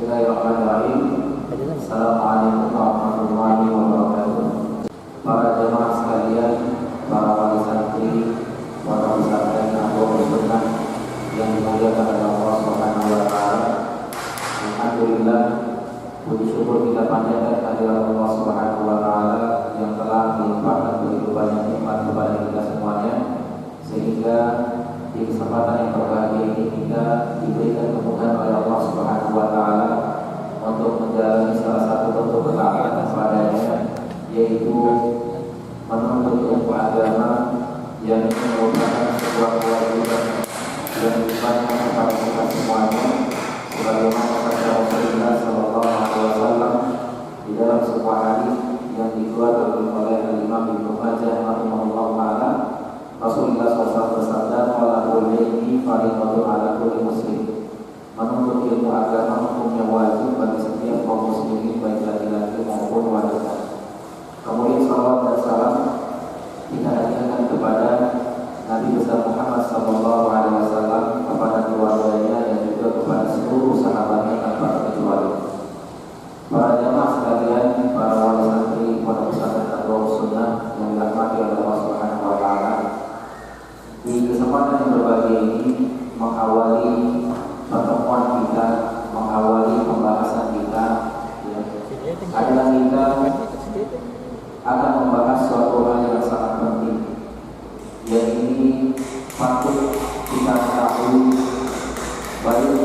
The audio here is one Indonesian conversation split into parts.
Bismillahirrahmanirrahim. Assalamualaikum warahmatullahi wabarakatuh. Para jemaah sekalian, para wali santri, para pesantren Abu Sunnah yang dimuliakan oleh Allah Subhanahu wa taala. Alhamdulillah, puji syukur kita panjatkan kehadirat Allah Subhanahu wa taala yang telah melimpahkan begitu banyak nikmat kepada kita semuanya, sehingga di kesempatan yang berbahagia ini kita diberikan kemudahan oleh Allah Subhanahu wa taala untuk menjalani salah satu bentuk ketaatan kepadanya, yaitu menuntut ilmu agama yang ini merupakan sebuah kewajiban yang dibangun kepada kita semuanya, sebagaimana kata Rasulullah sallallahu alaihi wasallam di dalam sebuah hadis yang dikeluarkan oleh Imam Ibnu Majah rahimahullah taala. Rasulullah SAW bersabda, "Talabul ilmi fardhatun 'ala kulli muslim." Menuntut ilmu agama hukumnya wajib bagi setiap kaum muslimin, baik laki-laki maupun wanita. Kemudian salawat dan salam kita hadiahkan kepada Nabi besar Muhammad SAW, kepada keluarganya dan juga kepada seluruh sahabatnya tanpa terkecuali. Para jamaah sekalian, para wali santri, para pesantren Abu Sunnah yang dirahmati oleh Allah Subhanahu wa taala. Di kesempatan yang berbahagia ini mengawali pertemuan kita, mengawali pembahasan kita, ya, adalah kita akan membahas suatu hal yang sangat penting, yang ini patut kita ketahui, baik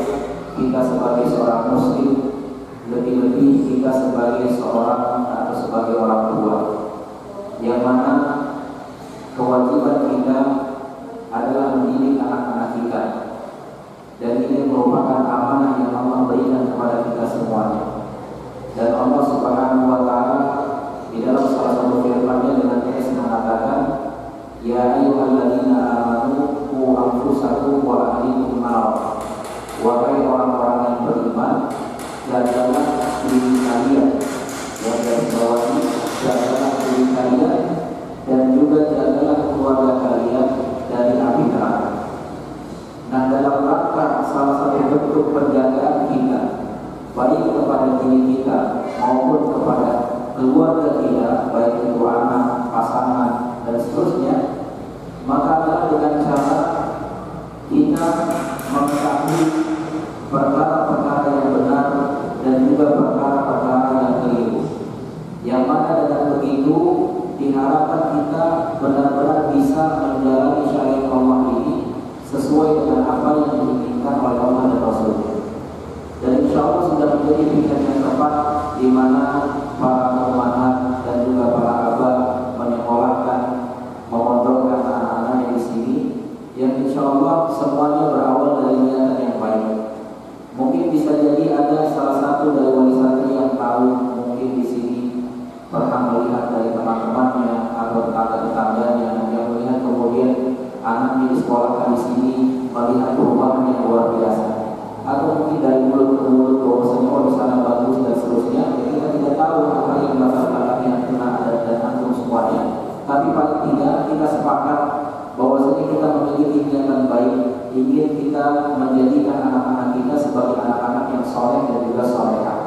kita sebagai seorang muslim, lebih-lebih kita sebagai seorang atau sebagai orang tua, yang mana kewajiban kita adalah mendidik anak-anak kita, dan ini merupakan amanah yang Allah berikan kepada kita semuanya. Dan Allah Subhanahu wa taala di dalam salah satu firman-Nya dengan tegas mengatakan, "Ya ayyuhalladzina amanu qu anfusakum wa ahlikum nar." Wahai orang-orang yang beriman, jagalah diri kalian, yang dari bawah ini, jagalah diri kalian dan juga jagalah keluarga kalian dari api neraka. Nah, dalam rangka salah satu bentuk penjagaan kita, baik kepada diri kita maupun kepada keluarga kita, baik itu anak, pasangan, dan seterusnya, maka adalah dengan cara kita mengetahui perkara-perkara yang benar dan juga perkara-perkara yang keliru. Yang mana dengan begitu diharapkan kita benar-benar bisa menjalani syariat Allah ini sesuai dengan apa yang diinginkan oleh Allah dan Rasul-Nya. Dan insya Allah sudah menjadi pilihan yang tepat di mana para umahat dan juga para abah menyekolahkan, memondokkan anak-anaknya di sini, yang insya Allah semuanya berawal dari niatan yang baik. Mungkin bisa jadi ada salah satu dari wali santri yang tahu, mungkin di sini pernah melihat dari teman-temannya atau tetangga-tetangganya yang melihat kemudian anaknya disekolahkan di sini, melihat perubahan yang luar biasa, atau mungkin dari mulut ke mulut bahwasanya oh di sana bagus dan seterusnya. Kita tidak tahu apa yang latar belakangnya pernah ada dan antum semuanya, tapi paling tidak kita sepakat bahwasanya kita memiliki niatan baik, ingin kita menjadikan anak-anak kita sebagai anak-anak yang soleh dan juga solehah.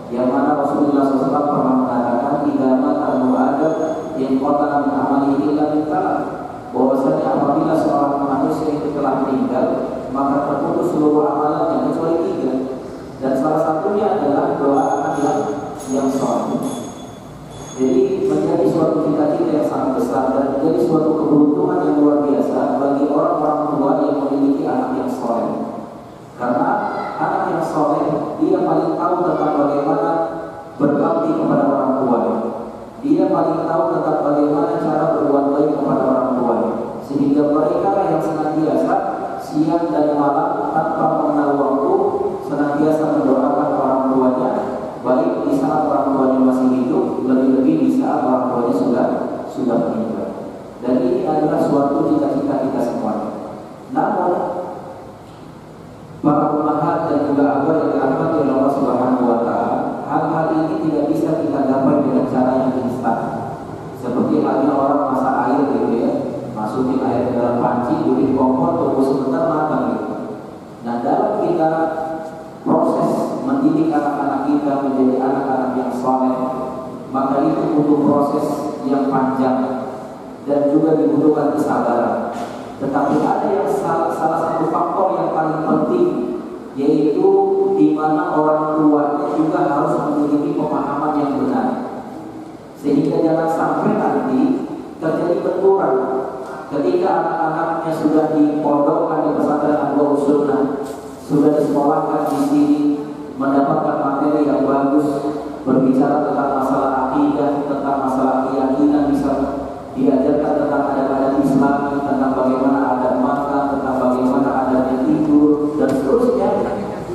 Yang mana Rasulullah SAW pernah mengatakan, "Idza mata Adam yang qatala min amalihi illa bitalaq." Bahwasanya apabila seorang manusia itu telah meninggal, maka terputus seluruh amalannya kecuali 3, dan salah satunya adalah doa anak yang soleh. Jadi menjadi suatu cita-cita yang sangat besar dan menjadi suatu keberuntungan yang luar biasa bagi orang-orang tua yang memiliki anak yang soleh. Karena anak yang soleh, dia paling tahu tentang bagaimana berbakti kepada orang tuanya. Dia paling tahu tentang bagaimana cara berbuat baik kepada orang tuanya. Sehingga mereka yang senantiasa siang dan malam tanpa mengenal waktu senantiasa mendoakan orang tuanya, baik di saat orang tuanya masih hidup, lebih-lebih di saat orang tuanya sudah meninggal. Dan ini adalah suatu cita-cita kita semuanya. Namun para umahat dan juga abah yang dirahmati oleh Allah Subhanahu wa taala, hal-hal ini tidak bisa kita dapat dengan cara yang instan. Seperti halnya orang masak air gitu ya, masukin air ke dalam panci, bikin kompor, tunggu sebentar matang gitu. Nah, dalam kita proses mendidik mendidik anak-anak kita menjadi anak-anak yang saleh, maka itu butuh proses yang panjang dan juga dibutuhkan kesabaran. Tetapi ada yang salah satu faktor yang paling penting, yaitu di mana orang tuanya juga harus memiliki pemahaman yang benar, sehingga jangan sampai nanti terjadi benturan ketika anak-anaknya sudah dipondokkan di pesantren Anwarus Sunnah, sudah disekolahkan di sini, mendapatkan materi yang bagus, berbicara tentang masalah akidah, tentang masalah keyakinan, bisa diajarkan tentang adat-adat Islam, tentang bagaimana adat makan, tentang bagaimana adatnya tidur, dan seterusnya.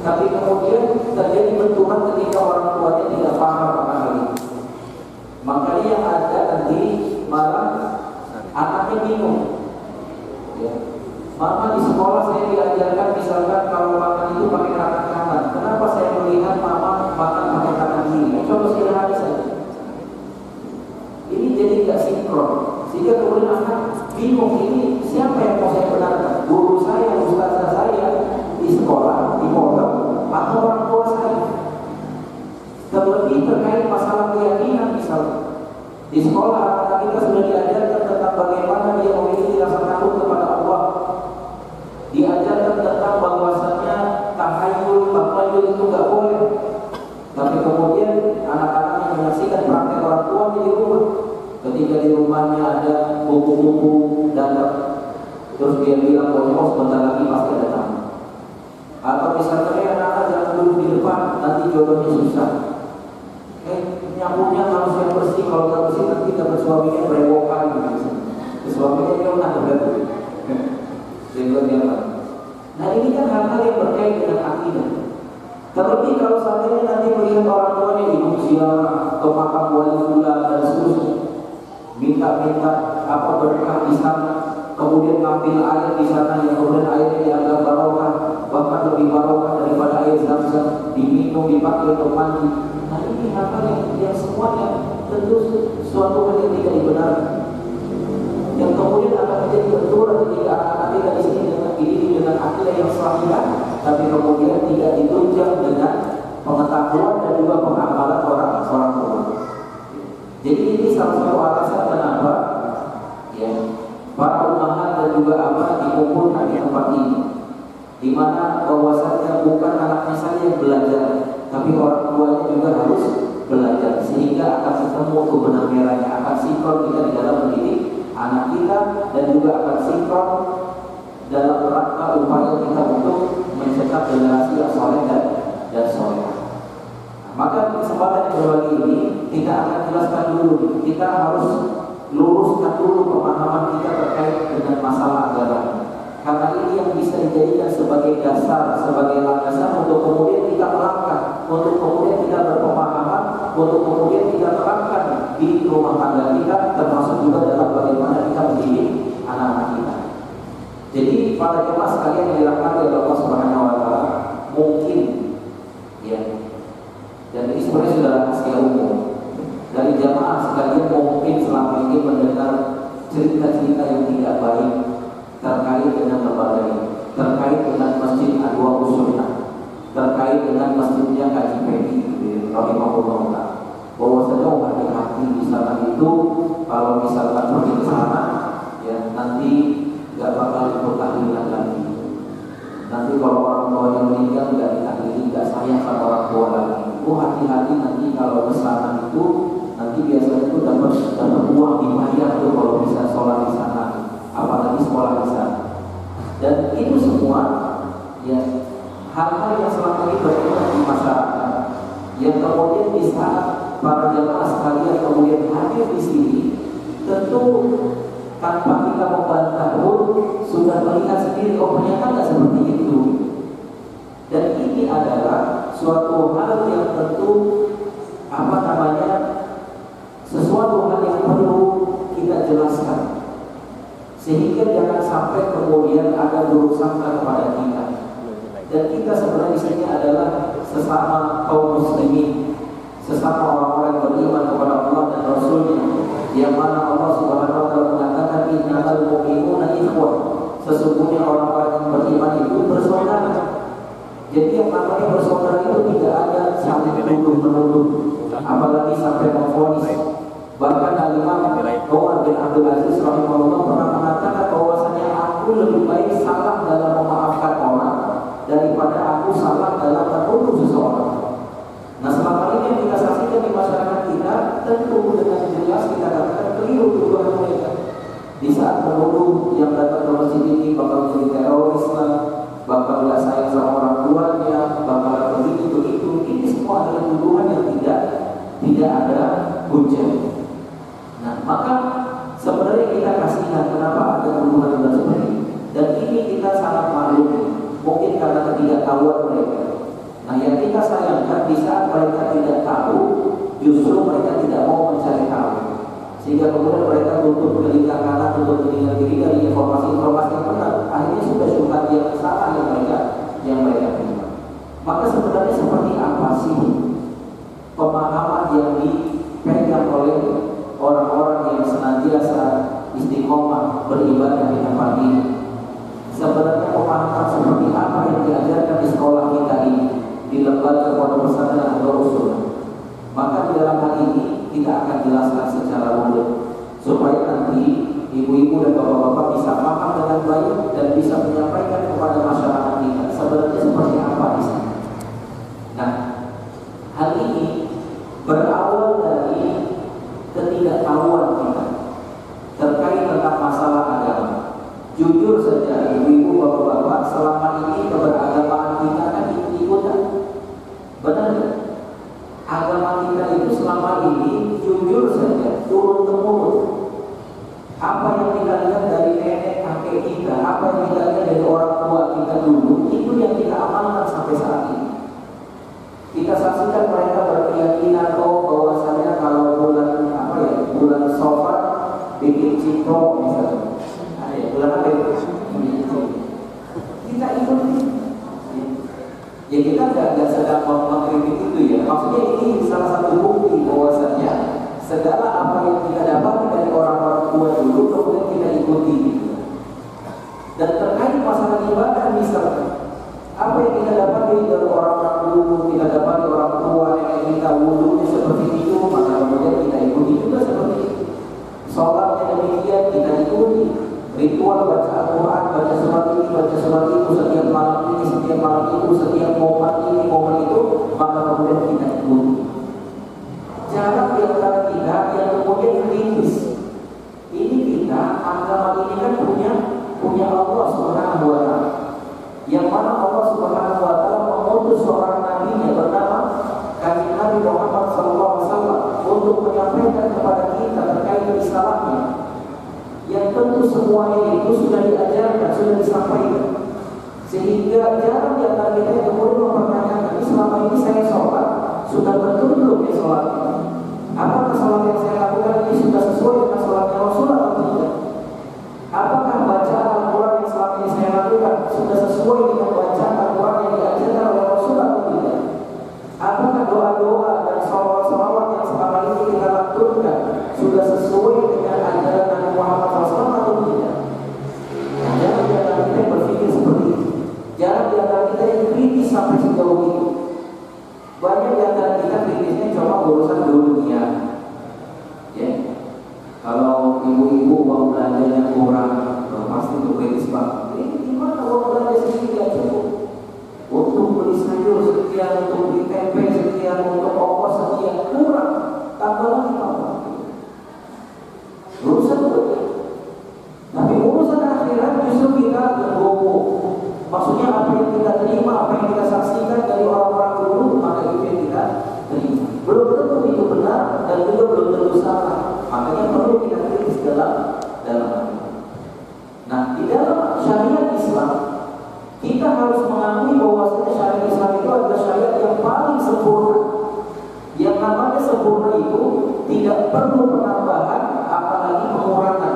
Tapi kemudian terjadi benturan ketika orang tuanya tidak paham akan hal itu. Makanya yang ada nanti malah anaknya bingung. Ya. Mama di sekolah saya diajarkan misalkan kalau makan itu pakai tangan kanan. Kenapa saya melihat mama makan pakai tangan kiri? Coba sederhana saja. Ini jadi tidak sinkron. Sehingga kemudian anak bingung, ini siapa yang mau saya benarkan? Guru saya, ustazah saya di sekolah, di pondok, atau orang tua saya? Terlebih terkait masalah keyakinan misalnya. Di sekolah anak kita sudah diajarkan tentang bagaimana dia memiliki rasa takut kepada Allah. Diajarkan tentang bahwasannya tahayul itu nggak boleh. Tapi kemudian anak-anak yang menyaksikan praktek orang tua di rumah, ketika di rumahnya ada buku-buku datang, terus dia bilang bahwa sebentar lagi pasti datang. Atau misalnya anak-anak jangan duduk di depan, nanti jodohnya susah. Nyambungnya harus yang bersih, kalau nggak bersih nanti dapat suaminya berewokan gitu. Suaminya dia nggak berbeda. Nah ini kan hal-hal yang berkait dengan akidah. Terlebih kalau seandainya nanti melihat orang tuanya hidup ziarah ke makam wali fulan dan seterusnya, minta apa berkah di sana, kemudian ngambil air di sana yang kemudian airnya dianggap barokah, bahkan lebih barokah daripada air Zam-Zam, diminum, dipakai untuk mandi. Nah ini hal-hal yang semuanya tentu suatu hal yang tidak dibenarkan, yang kemudian akan menjadi benturan ketika anak-anak kita di sini dengan akidah yang sahih, tapi kemudian tidak ditunjang dengan pengetahuan dan juga pengamalan orang tua. Jadi ini salah satu alasan kenapa ya para ulama dan juga abah dikumpulkan di tempat ini, di mana bahwasanya bukan anaknya saja yang belajar, tapi orang tuanya juga harus belajar, sehingga akan ketemu kebenaran merahnya, akan sinkron kita di dalam mendidik anak kita, dan juga akan sinkron dalam rangka upaya kita untuk mencetak generasi yang soleh dan soleh. Maka kesempatan yang berbagi ini kita akan jelaskan dulu, kita harus luruskan dulu pemahaman kita terkait dengan masalah agama. Karena ini yang bisa dijadikan sebagai dasar, sebagai landasan untuk kemudian kita melangkah, untuk kemudian kita berpemahaman, untuk kemudian kita terapkan di rumah tangga kita, termasuk juga dalam bagaimana kita mendidik anak-anak kita. Jadi para jemaah sekalian yang dirahmati oleh Allah Subhanahu wa taala, mungkin ya, dan ini sebenarnya sudah rahasia umum dari jemaah sekalian, mungkin selama ini mendengar cerita-cerita yang tidak baik terkait dengan lembaga ini, terkait dengan Masjid Anwarus Sunnah, terkait dengan masjidnya Kaji Pedi rahimahullah, bahwasanya hati-hati di sana itu kalau misalkan pergi ke sana ya nanti gak bakal ikut tahlilan lagi. Nanti kalau orang tuanya meninggal gak ditahlili, gak sayang sama orang tua lagi. Hati-hati nanti kalau ke sana itu nanti biasanya itu dapat uang dibayar tuh kalau bisa sholat di sana, apalagi sekolah di sana. Dan itu semua ya hal-hal yang selama ini berkembang di masyarakat, yang kemudian di saat para jemaah sekalian kemudian hadir di sini, tentu tanpa kita membantah pun sudah melihat sendiri, oh ternyata tidak seperti itu. Dan ini adalah suatu hal yang tentu sesuatu hal yang perlu kita jelaskan, sehingga jangan sampai kemudian ada buruk sangka kepada kita. Dan kita sebenarnya di sini adalah sesama kaum muslimin, sesama orang-orang yang beriman kepada Allah dan Rasulnya, yang mana Allah Subhanahu wa taala mengatakan innamal mu'minuna ikhwah, sesungguhnya orang-orang yang beriman itu bersaudara. Jadi yang namanya bersaudara itu tidak ada saling menuduh, apalagi sampai memvonis. Bahkan Al-Imam Umar bin Abdul Aziz rahimahullah pernah mengatakan bahwasanya aku lebih baik salah dalam memaafkan orang daripada aku salah dalam menuduh seseorang. Nah, selama ini yang kita saksikan di masyarakat kita, tentu dengan jelas kita katakan keliru tuduhan mereka. Di saat menuduh yang datang ke masjid ini bakal menjadi teroris lah, bakal nggak sayang sama orang tuanya, bakal begitu. Ini semua adalah tuduhan yang tidak ada hujah. Nah, maka sebenarnya kita kasihan kenapa ada tuduhan seperti ini. Dan ini kita sangat malu, mungkin karena ketidaktahuan mereka. Nah, yang kita sayangkan di saat mereka tidak tahu, justru mereka tidak mau mencari tahu, sehingga kemudian mereka tutup telinga kanan, tutup telinga kiri dari informasi-informasi yang benar. Akhirnya sudah syubhat yang salah yang mereka terima. Maka sebenarnya seperti apa sih pemahaman yang dipegang oleh orang-orang yang senantiasa istiqomah beribadah di tempat ini? Sebenarnya pemahaman seperti apa yang diajarkan di sekolah kita ini, di lembaga pondok pesantren An-Nurul? Maka di dalam hal ini kita akan jelaskan secara umum supaya nanti ibu-ibu dan bapak-bapak bisa paham dengan baik dan bisa menyampaikan kepada masyarakat kita sebenarnya seperti apa di sana. Nah, hal ini berawal dari ketidaktahuan kita terkait tentang masalah agama. Jujur saja ibu-ibu bapak-bapak, selama ini keberagamaan kita kan ikut-ikutan. Benar? Agama kita itu selama ini jujur saja turun temurun. Apa yang kita lihat dari nenek kakek kita, apa yang kita lihat dari orang tua kita dulu, itu yang kita amalkan sampai saat ini. Kita saksikan mereka berkeyakinan bahwasanya kalau bulan Safar bikin cipro misalnya. Bulan apa itu? Kita ikuti. Ya kita tidak sedang mengkritik itu ya. Maksudnya ini salah satu bukti bahwasanya segala apa yang kita dapat dari orang-orang tua dulu kemudian kita ikuti. Dan terkait masalah ibadah misalnya, apa yang kita dapat dari orang-orang dulu, kita dapat dari orang tua yang kita wudhunya seperti itu, maka kemudian kita ikuti juga seperti itu. Sholatnya demikian kita ikuti. Ritual baca Al-Quran, baca surat ini, baca surat itu, setiap malam ini, setiap malam itu, setiap momen ini, momen itu, maka kemudian kita ikuti. Jarak di antara kita yang kemudian kritis. Ini kita, agama ini kan punya Allah Subhanahu wa Ta'ala. Yang mana Allah Subhanahu wa Ta'ala mengutus seorang nabinya bernama Kanjeng Nabi Muhammad SAW untuk menyampaikan kepada kita terkait risalahnya. Yang tentu semuanya itu sudah diajarkan, sudah disampaikan, sehingga jarang di antara kita yang kemudian mempertanyakan, ini selama ini saya sholat sudah betul belum ya sholat? Apakah sholat yang saya lakukan ini sudah sesuai dengan sholatnya Rasulullah atau tidak? Apakah bacaan Al-Quran yang selama ini saya lakukan sudah sesuai dengan bacaan Al-Quran yang diajarkan oleh Rasulullah atau tidak? Apakah doa-doa dan sholawat-sholawat yang selama ini kita lakukan sudah sesuai dengan ajaran Nabi Muhammad SAW atau tidak? Jangan di antara kita yang berpikir seperti itu. Jangan di antara kita yang kritis sampai sejauh itu. Banyak di antara kita kritisnya cuma urusan dunia. Ya, kalau ibu-ibu uang belanjanya kurang, pasti itu kritis banget. Ini gimana uang belanja sendiri tidak cukup? Untuk beli sayur sekian, untuk beli tempe sekian, untuk ongkos sekian, kurang. Tambah lagi apa? Urusan dunia. Tapi urusan akhirat justru kita berbohong. Maksudnya apa yang kita terima, apa yang kita saksikan dari orang-orang dulu, maka itu yang kita terima. Belum tentu itu benar dan juga belum tentu salah. Makanya perlu kita kritis dalam. Nah, di dalam syariat Islam kita harus mengakui bahwa syariat Islam itu adalah syariat yang paling sempurna. Yang namanya sempurna itu tidak perlu penambahan, apalagi pengurangan.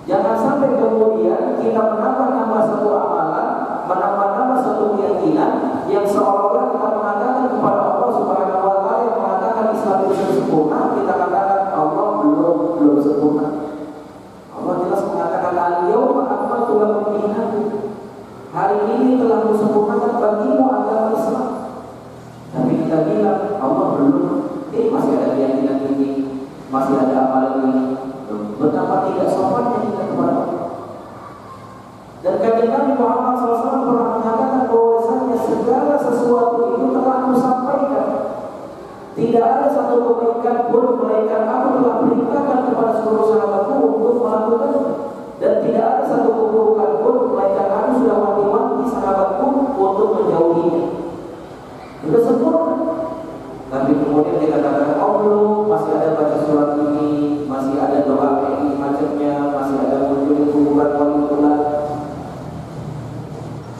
Jangan sampai kemudian kita menambah-nambah satu amalan, menambah-nambah satu keyakinan yang seolah-olah kita mengatakan kepada Allah Subhanahu wa Ta'ala yang mengatakan Islam itu sempurna, kita katakan Allah belum sempurna. Allah jelas mengatakan al-yawma akmaltu lakum dinakum. Hari ini telah kusempurnakan tidak sopannya kita kepada Allah. Dan Kanjeng Nabi Muhammad SAW pernah mengatakan bahwasanya segala sesuatu itu telah aku sampaikan. Tidak ada satu kebaikan pun melainkan aku telah perintahkan kepada seluruh sahabatku untuk melakukannya. Dan tidak ada satu keburukan pun melainkan aku sudah wanti-wanti sahabatku untuk menjauhinya. Sudah sempurna. Tapi kemudian dikatakan Allah masih ada baca surat ini, masih ada doa ini macamnya, masih ada muncul kuburan wali-wali.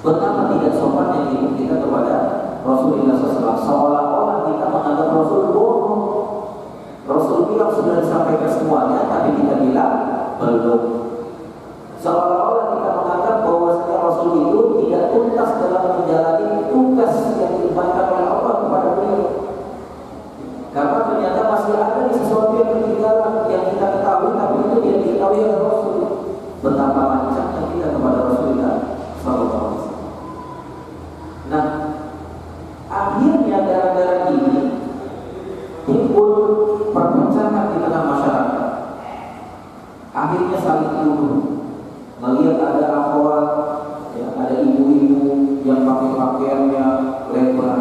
Betapa tidak sopannya hidup kita kepada Rasulullah SAW. Seolah-olah kita menganggap Rasul bohong. Rasul bilang sudah disampaikan semuanya, tapi kita bilang belum. Seolah-olah kita menganggap bahwa Rasul itu tidak tuntas dalam menjalani tugas yang dibebankan oleh Allah kepada beliau. Karena ternyata masih ada di sesuatu yang ketinggalan yang kita ketahui, tapi itu dia diketahui oleh Rasul. Betapa lancangnya kita kepada Rasulullah SAW. Nah, akhirnya gara-gara ini timbul perpecahan di tengah masyarakat. Akhirnya saling tuduh. Melihat ada akhwat, ya, ada ibu-ibu yang pakai pakaiannya lebar,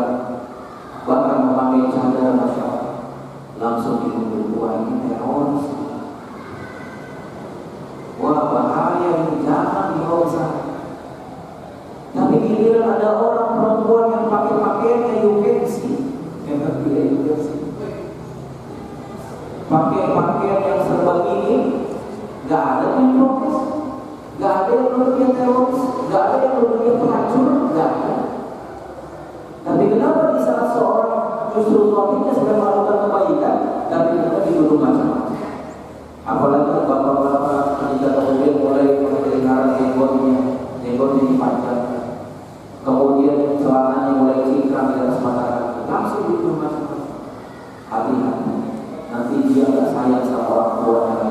bahkan memakai cadar, masya Allah, langsung dituduh, wah ini teroris. Wah bahaya ini, jangan dibawa sana. Tapi giliran ada orang perempuan yang pakai pakaiannya UKC, pakai pakaian yang serba gini, nggak ada yang protes, nggak ada yang menuduh teroris, nggak ada yang menuduh penghancur, nggak ada. Tapi kenapa di saat seorang justru suaminya sedang melakukan kebaikan, tapi mereka dituduh macam-macam? Apalagi bapak-bapak ketika kemudian mulai mendengar jenggotnya dipanjang, kemudian celananya mulai cingkrang di atas mata, langsung dituduh macam-macam. Hati-hati, nanti dia nggak sayang sama orang tuanya,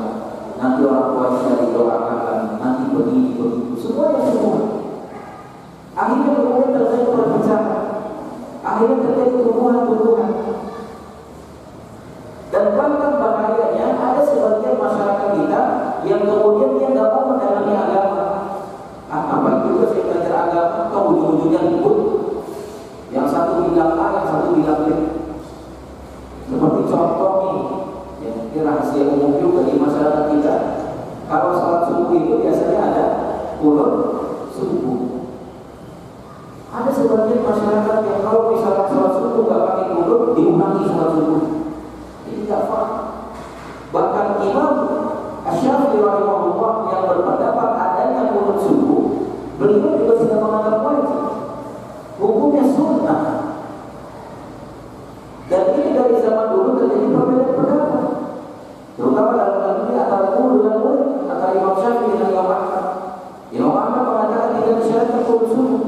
nanti orang tuanya tidak didoakan, nanti begitu, semuanya semua. Akhirnya kemudian terjadi perpecahan, akhirnya terjadi tuduhan-tuduhan. Dan bahkan bahayanya ada sebagian masyarakat kita yang kemudian dia nggak mau mendalami agama. Apa juga saya belajar agama, kau ujung-ujungnya ribut. Yang satu bilang A, yang satu bilang B. Seperti contoh nih, ya, ini rahasia umum juga di masyarakat kita. Kalau salat subuh itu biasanya ada ulun subuh. Ada sebagian masyarakat yang kalau misalkan salat subuh nggak pakai ulun, diulangi salat subuh. Ini nggak faham. Bahkan Imam Asy-Syafi'i rahimahullah yang berpendapat adanya ulun subuh, beliau juga sudah menganggap wajib. Hukumnya sunnah. Dan ini dari zaman dulu terjadi perbedaan pendapat, terutama dalam hal ini antara guru dan murid, antara Imam Syafi'i dan Imam Ahmad. Imam Ahmad mengatakan tidak disyaratkan ulun subuh.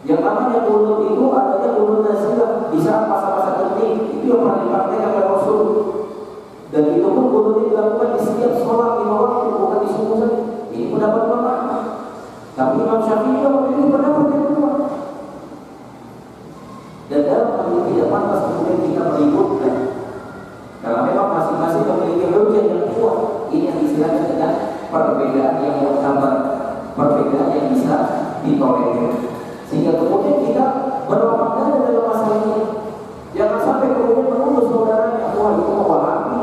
Yang namanya ulun itu adanya ulun nazilah di saat masa-masa genting, itu yang pernah dipraktikkan oleh Rasul. Dan itu pun ulun dilakukan di setiap sholat 5 waktu, bukan di subuh saja. Ini pendapat Imam Ahmad. Tapi Imam Syafi'i juga memiliki pendapat yang kedua. Dan dalam hal ini tidak pantas kemudian kita meributkan, karena memang masing-masing memiliki hujah yang kuat. Ini yang istilahnya dengan perbedaan yang muktabar, perbedaan yang bisa ditolerir. Sehingga kemudian kita berlomba dalam masalah ini. Jangan sampai kemudian menuduh saudaranya, wah itu mau Wahabi.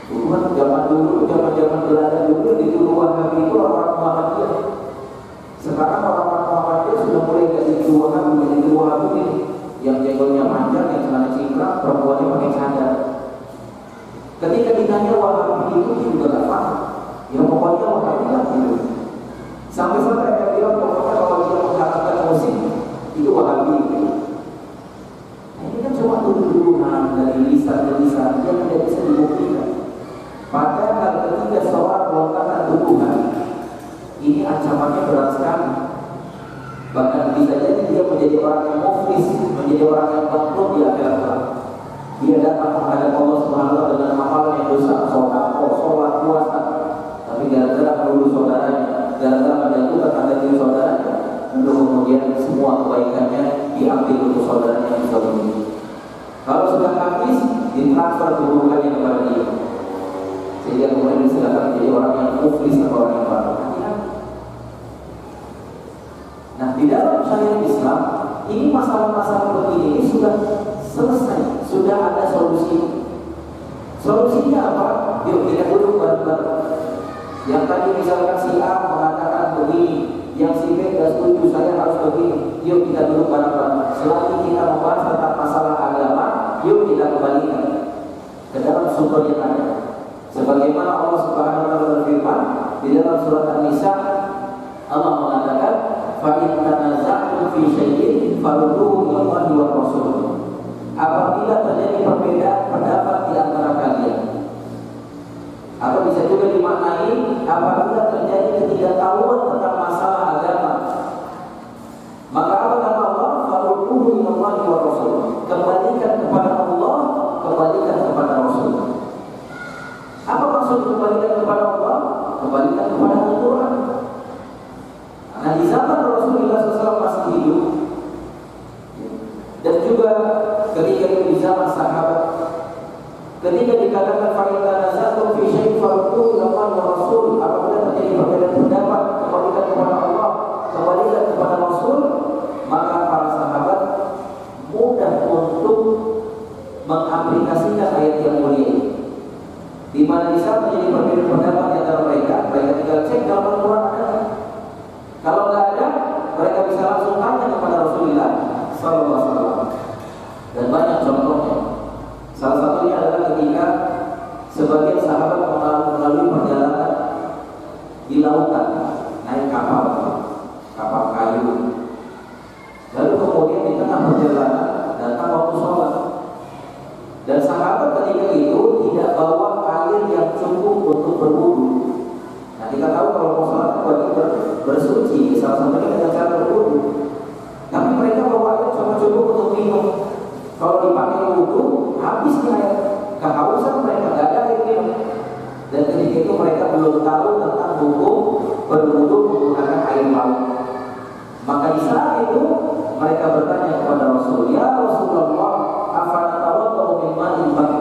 Tuhan zaman dulu, zaman Belanda dulu dituduh Wahabi itu orang Muhammadiyah. Sekarang orang Muhammadiyah sudah mulai jadi Wahabi, menjadi Wahabi ini yang jenggotnya panjang, yang celana cingkrang, perempuannya pakai cadar. Ketika ditanya Wahabi itu juga nggak paham. Ya pokoknya Wahabi lah gitu. Sampai-sampai ada bilang pokoknya kalau dia mengharapkan musik itu Wahabi gitu. Nah, ini kan cuma tuduhan dari lisan-lisan yang tidak bisa dibuktikan. Padahal ketika seorang melontarkan tuduhan, ini ancamannya berat sekali. Bahkan bisa jadi dia menjadi orang yang muflis, menjadi orang yang bangkrut di akhirat kelak. Dia datang menghadap Allah Subhanahu wa taala dengan amal yang dosa, sholat, puasa, tapi gara-gara menuduh saudaranya, gara-gara menjatuhkan harga diri saudaranya, untuk kemudian semua kebaikannya diambil untuk saudaranya yang bisa begini. Kalau sudah habis, ditransfer keburukannya kepada dia, sehingga kemudian silakan orang yang muflis atau orang yang bangkrut. Nah, di dalam syariat Islam ini masalah-masalah begini ini sudah selesai, sudah ada solusi. Solusinya apa? Yuk kita duduk bareng-bareng. Yang tadi misalkan si A mengatakan begini, yang si B tidak setuju, saya harus begini. Yuk kita duduk bareng-bareng. Selagi kita membahas tentang masalah agama, yuk kita kembalikan ke dalam sumber yang ada. Sebagaimana Allah Subhanahu wa taala berfirman di dalam surat An-Nisa, Allah mengatakan, "Fa in tanaza'tum fi syai'in farudduhu ila Allahi wa Rasul." Apabila terjadi perbedaan pendapat di antara kalian, atau bisa juga dimaknai apabila terjadi ketidaktahuan tentang masalah agama, maka apa kata Allah? Farudduhu ila Allahi wa Rasul. Kembalikan kepada Allah, kembalikan kepada Rasul. Apa maksud kembalikan kepada Allah? Kembalikan kepada Al-Quran. Nah, di zaman Rasulullah SAW masih hidup, dan juga ketika di zaman sahabat, ketika dikatakan fa'inna nazatum fi syai'in farudduhu ila Allahi wa Rasul, apabila terjadi perbedaan pendapat, kembalikan kepada Allah, kembalikan kepada Rasul, maka para sahabat mudah untuk mengaplikasikan ayat yang mulia ini. Di mana di saat terjadi perbedaan pendapat di antara mereka tinggal cek dalam Al-Quran ada. Kalau nggak ada, mereka bisa langsung tanya kepada Rasulullah SAW. Dan banyak contohnya. Salah satunya adalah ketika sebagian sahabat melalui perjalanan di lautan, naik kapal kayu. Lalu kemudian di tengah perjalanan datang waktu sholat. Dan sahabat ketika itu tidak bawa air yang cukup untuk berwudu. Nah, kita tahu kalau mau sholat wajib bersuci, salah satunya dengan cara berwudu. Tapi mereka bawa air cuma cukup untuk minum. Kalau dipakai wudu, habis air. Kehausan mereka, tidak ada air minum. Dan ketika itu mereka belum tahu tentang hukum berwudu menggunakan air laut. Maka di saat itu mereka bertanya kepada Rasul, "Ya Rasulullah, afanatawaddu min ma'in bahr?"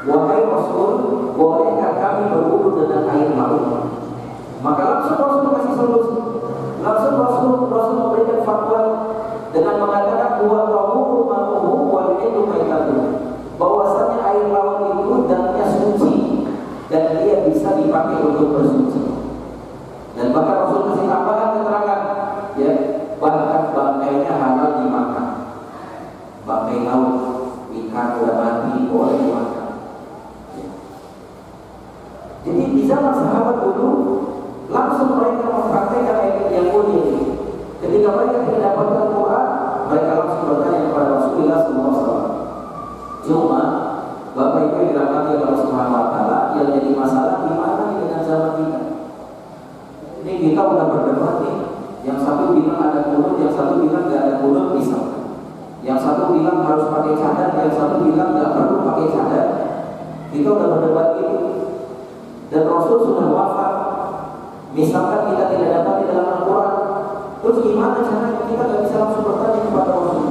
Wahai Rasul, bolehkah kami berwudu dengan air laut? Maka langsung Rasul kasih solusi. Langsung Rasul memberikan fatwa dengan mengatakan buat tahuru ma'uhu wal ilmu maitatuh, bahwasanya air laut itu dannya suci dan dia bisa dipakai untuk bersuci. Dan bahkan Rasul kasih tambahan keterangan, ya, bahkan bangkainya halal dimakan. Bangkai laut, ikan udah mati boleh dimakan. Jadi di zaman sahabat dulu langsung mereka mempraktekkan ayat yang mulia ini. Ketika mereka tidak dapatkan Quran, mereka langsung bertanya kepada Rasulullah SAW. Cuma Bapak Ibu yang dirahmati Allah Subhanahu wa taala, yang jadi masalah gimana dengan zaman kita? Ini kita udah berdebat nih. Yang satu bilang ada kunut, yang satu bilang nggak ada kunut misalnya. Yang satu bilang harus pakai cadar, yang satu bilang nggak perlu pakai cadar. Kita udah berdebat gitu. Dan Rasul sudah wafat. Misalkan kita tidak dapat di dalam Al-Quran, terus gimana caranya? Kita nggak bisa langsung bertanya kepada Rasul.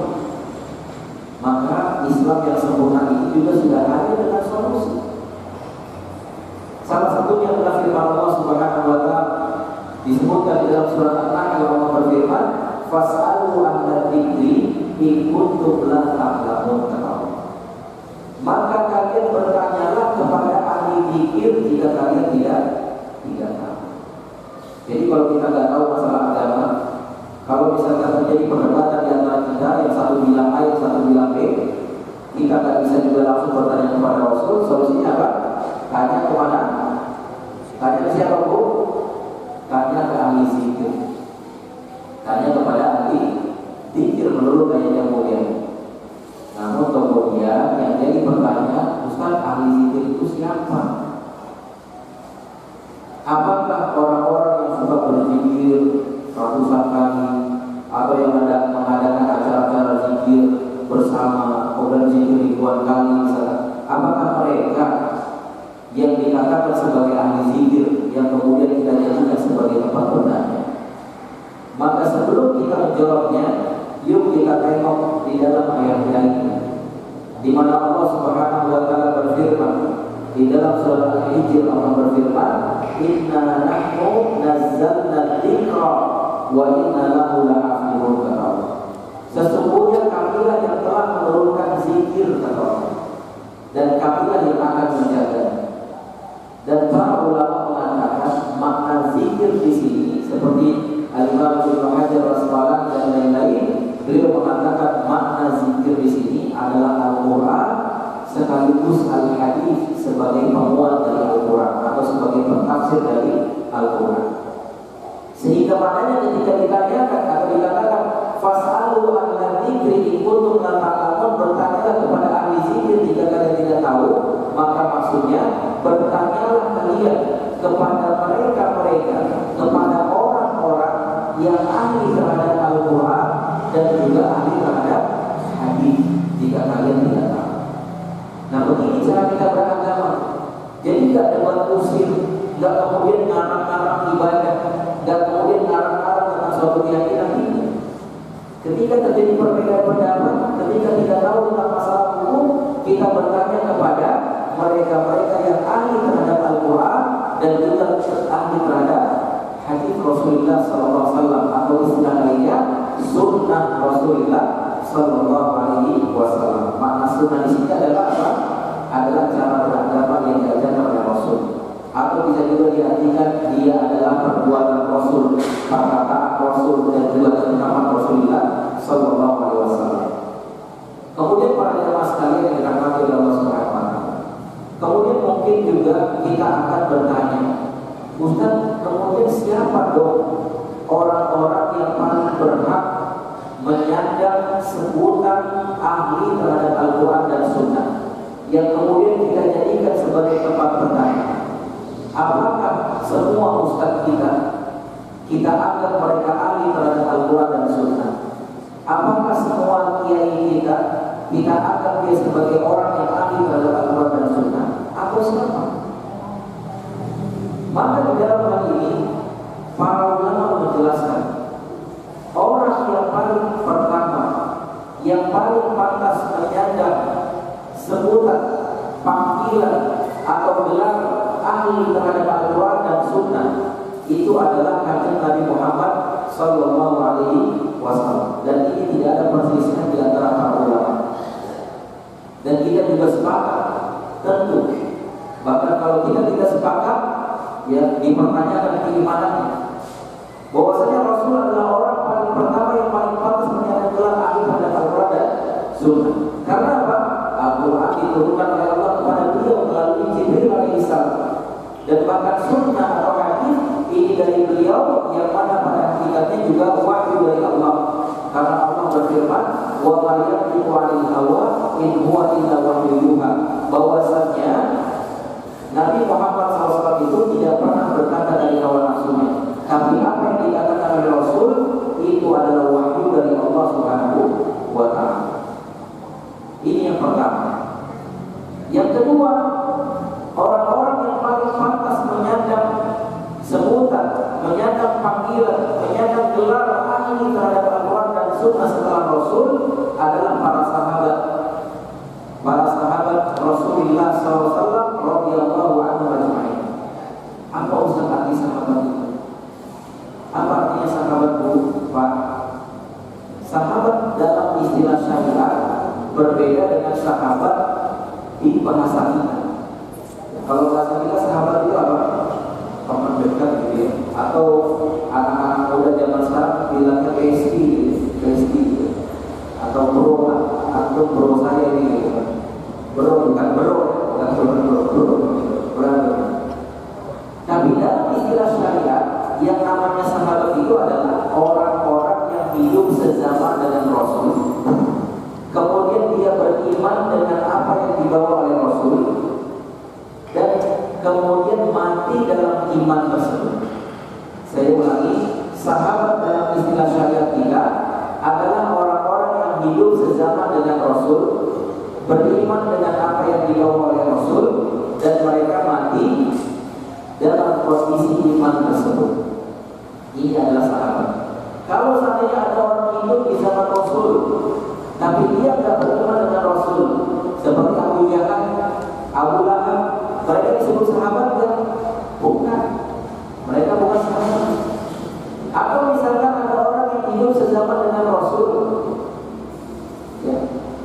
Maka Islam yang sempurna ini juga sudah hadir dengan solusi. Salah satunya adalah firman Allah Subhanahu wa taala, disebutkan di dalam surat An-Nahl. Allah berfirman, "Fas'alu ahla dzikri in kuntum la ta'lamun." Maka kalian bertanyalah kepada ahli zikir jika kalian tidak tahu. Jadi kalau kita nggak tahu masalah agama, kalau misalkan terjadi perdebatan di antara kita, yang satu bilang A, yang satu bilang B, kita nggak bisa juga langsung bertanya kepada Rasul. Solusinya apa? Tanya kemana? Tanya ke siapa, Bu? Tanya ke ahli zikir. Tanya kepada ahli zikir menurut ayat yang mulia. Namun kemudian yang jadi pertanyaan, Ustaz, ahli zikir itu siapa? Apakah orang-orang yang suka berzikir ratusan kali, atau yang mengadakan acara-acara zikir bersama, kemudian zikir ribuan kali misalnya? Apakah mereka yang dikatakan sebagai ahli zikir yang kemudian kita jadikan sebagai tempat bertanya? Maka sebelum kita menjawabnya, yuk kita tengok di dalam ayat ini, di mana Allah Subhanahu wa taala berfirman, Di dalam surah Al-Hijr Allah berfirman, "Inna nahnu nazzalna dzikra wa inna lahu lahafizun." Sesungguhnya kamilah yang telah menurunkan zikir, kata Allah, dan kamilah yang akan menjaga. Dan para ulama mengatakan makna zikir di sini seperti Al-Imam Ibnu Hajar Al-Asqalani dan lain-lain, beliau mengatakan makna zikir di sini adalah Al-Quran sekaligus Al-Hadis sebagai penguat dari Al-Quran atau sebagai pentafsir dari Al-Quran. Sehingga maknanya ketika ditanyakan atau dikatakan fas'alu ahla dzikri in kuntum la ta'lamun, bertanyalah kepada ahli zikir jika kalian tidak tahu, maka maksudnya bertanyalah kalian kepada mereka kepada orang-orang yang ahli terhadap Al-Quran dan juga ahli terhadap hadis jika kalian tidak tahu. Nah, begini cara kita beragama. Jadi tidak debat usir, tidak kemudian ngarang-ngarang ibadah, tidak kemudian ngarang-ngarang tentang suatu keyakinan ini. Ketika terjadi perbedaan pendapat, ketika tidak tahu tentang masalah hukum, kita bertanya kepada mereka-mereka yang ahli terhadap Al-Quran dan juga ahli terhadap hadis Rasulullah SAW atau istilah lainnya sunnah Rasulullah SAW. Makna sunnah di sini adalah apa? Adalah cara beragama yang diajarkan oleh Rasul, atau bisa juga diartikan dia adalah perbuatan Rasul, perkataan Rasul dan juga keutamaan Rasulullah SAW. Kemudian para jemaah sekalian yang dirahmati oleh Allah Subhanahu wa taala, kemudian mungkin juga kita akan bertanya, Ustaz, kemudian siapa dong orang-orang yang paling berhak menyandang sebutan ahli terhadap Al-Quran dan Sunnah yang kemudian kita jadikan sebagai tempat bertanya? Apakah semua ustaz kita anggap mereka ahli terhadap Al-Quran dan Sunnah? Apakah semua kiai kita anggap dia sebagai orang yang ahli terhadap Al-Quran dan Sunnah? Atau siapa? Maka di dalam hal ini para ulama menjelaskan orang yang paling pertama, yang paling pantas menyandang sebutan, panggilan atau gelar ahli terhadap Al-Quran dan Sunnah itu adalah kanjeng Nabi Muhammad Sallallahu Alaihi Wasallam. Dan ini tidak ada perselisihan di antara para ulama. Dan kita juga sepakat, tentu. Bahkan kalau kita tidak sepakat, ya dipertanyakan keimanannya. Bahwasanya Rasul adalah orang paling pertama yang paling pantas menyandang gelar ahli terhadap Al-Quran dan Sunnah. Karena apa? Al-Quran diturunkan oleh Allah kepada beliau melalui Jibril alaihissalam, dan bahkan Sunnah atau hadis ini dari beliau yang mana pada hakikatnya juga wahyu dari Allah. Karena Allah berfirman, wa ma yantiqu 'anil hawa in huwa illa wahyu yuha, bahwasanya Nabi Muhammad SAW itu tidak pernah berkata dari hawa nafsunya, tapi apa yang dikatakan oleh Rasul itu adalah wahyu dari Allah Subhanahu wa taala. Ini yang pertama. Yang kedua, orang-orang yang paling pantas menyandang sebutan, menyandang panggilan, menyandang gelar ahli terhadap Al-Quran dan Sunnah setelah Rasul adalah para sahabat. Para sahabat Rasulullah SAW radhiyallahu anhu ajma'in. Apa Ustaz arti sahabat itu? Apa artinya sahabat itu, Pak? Sahabat dalam istilah syariat berbeda dengan sahabat di bahasa kita. Kalau bahasa kita sahabat itu apa? Teman dekat gitu ya. Atau anak-anak muda zaman sekarang bilangnya bestie gitu, bestie gitu. Atau bro saya ini gitu. Bro bukan bro, bro. Tapi dalam istilah syariat yang namanya sahabat itu adalah orang-orang yang hidup sezaman dengan Rasul, kemudian dia beriman dengan apa yang dibawa oleh Rasul, dan kemudian mati dalam iman tersebut. Saya ulangi, sahabat dalam istilah syariat kita adalah orang-orang yang hidup sezaman dengan Rasul, beriman dengan apa yang dibawa oleh Rasul, dan mereka mati dalam posisi iman tersebut. Ini adalah sahabat. Kalau seandainya ada orang hidup di zaman Rasul, tapi dia tidak beriman dengan Rasul, seperti Abu Jahal, Abu Lahab,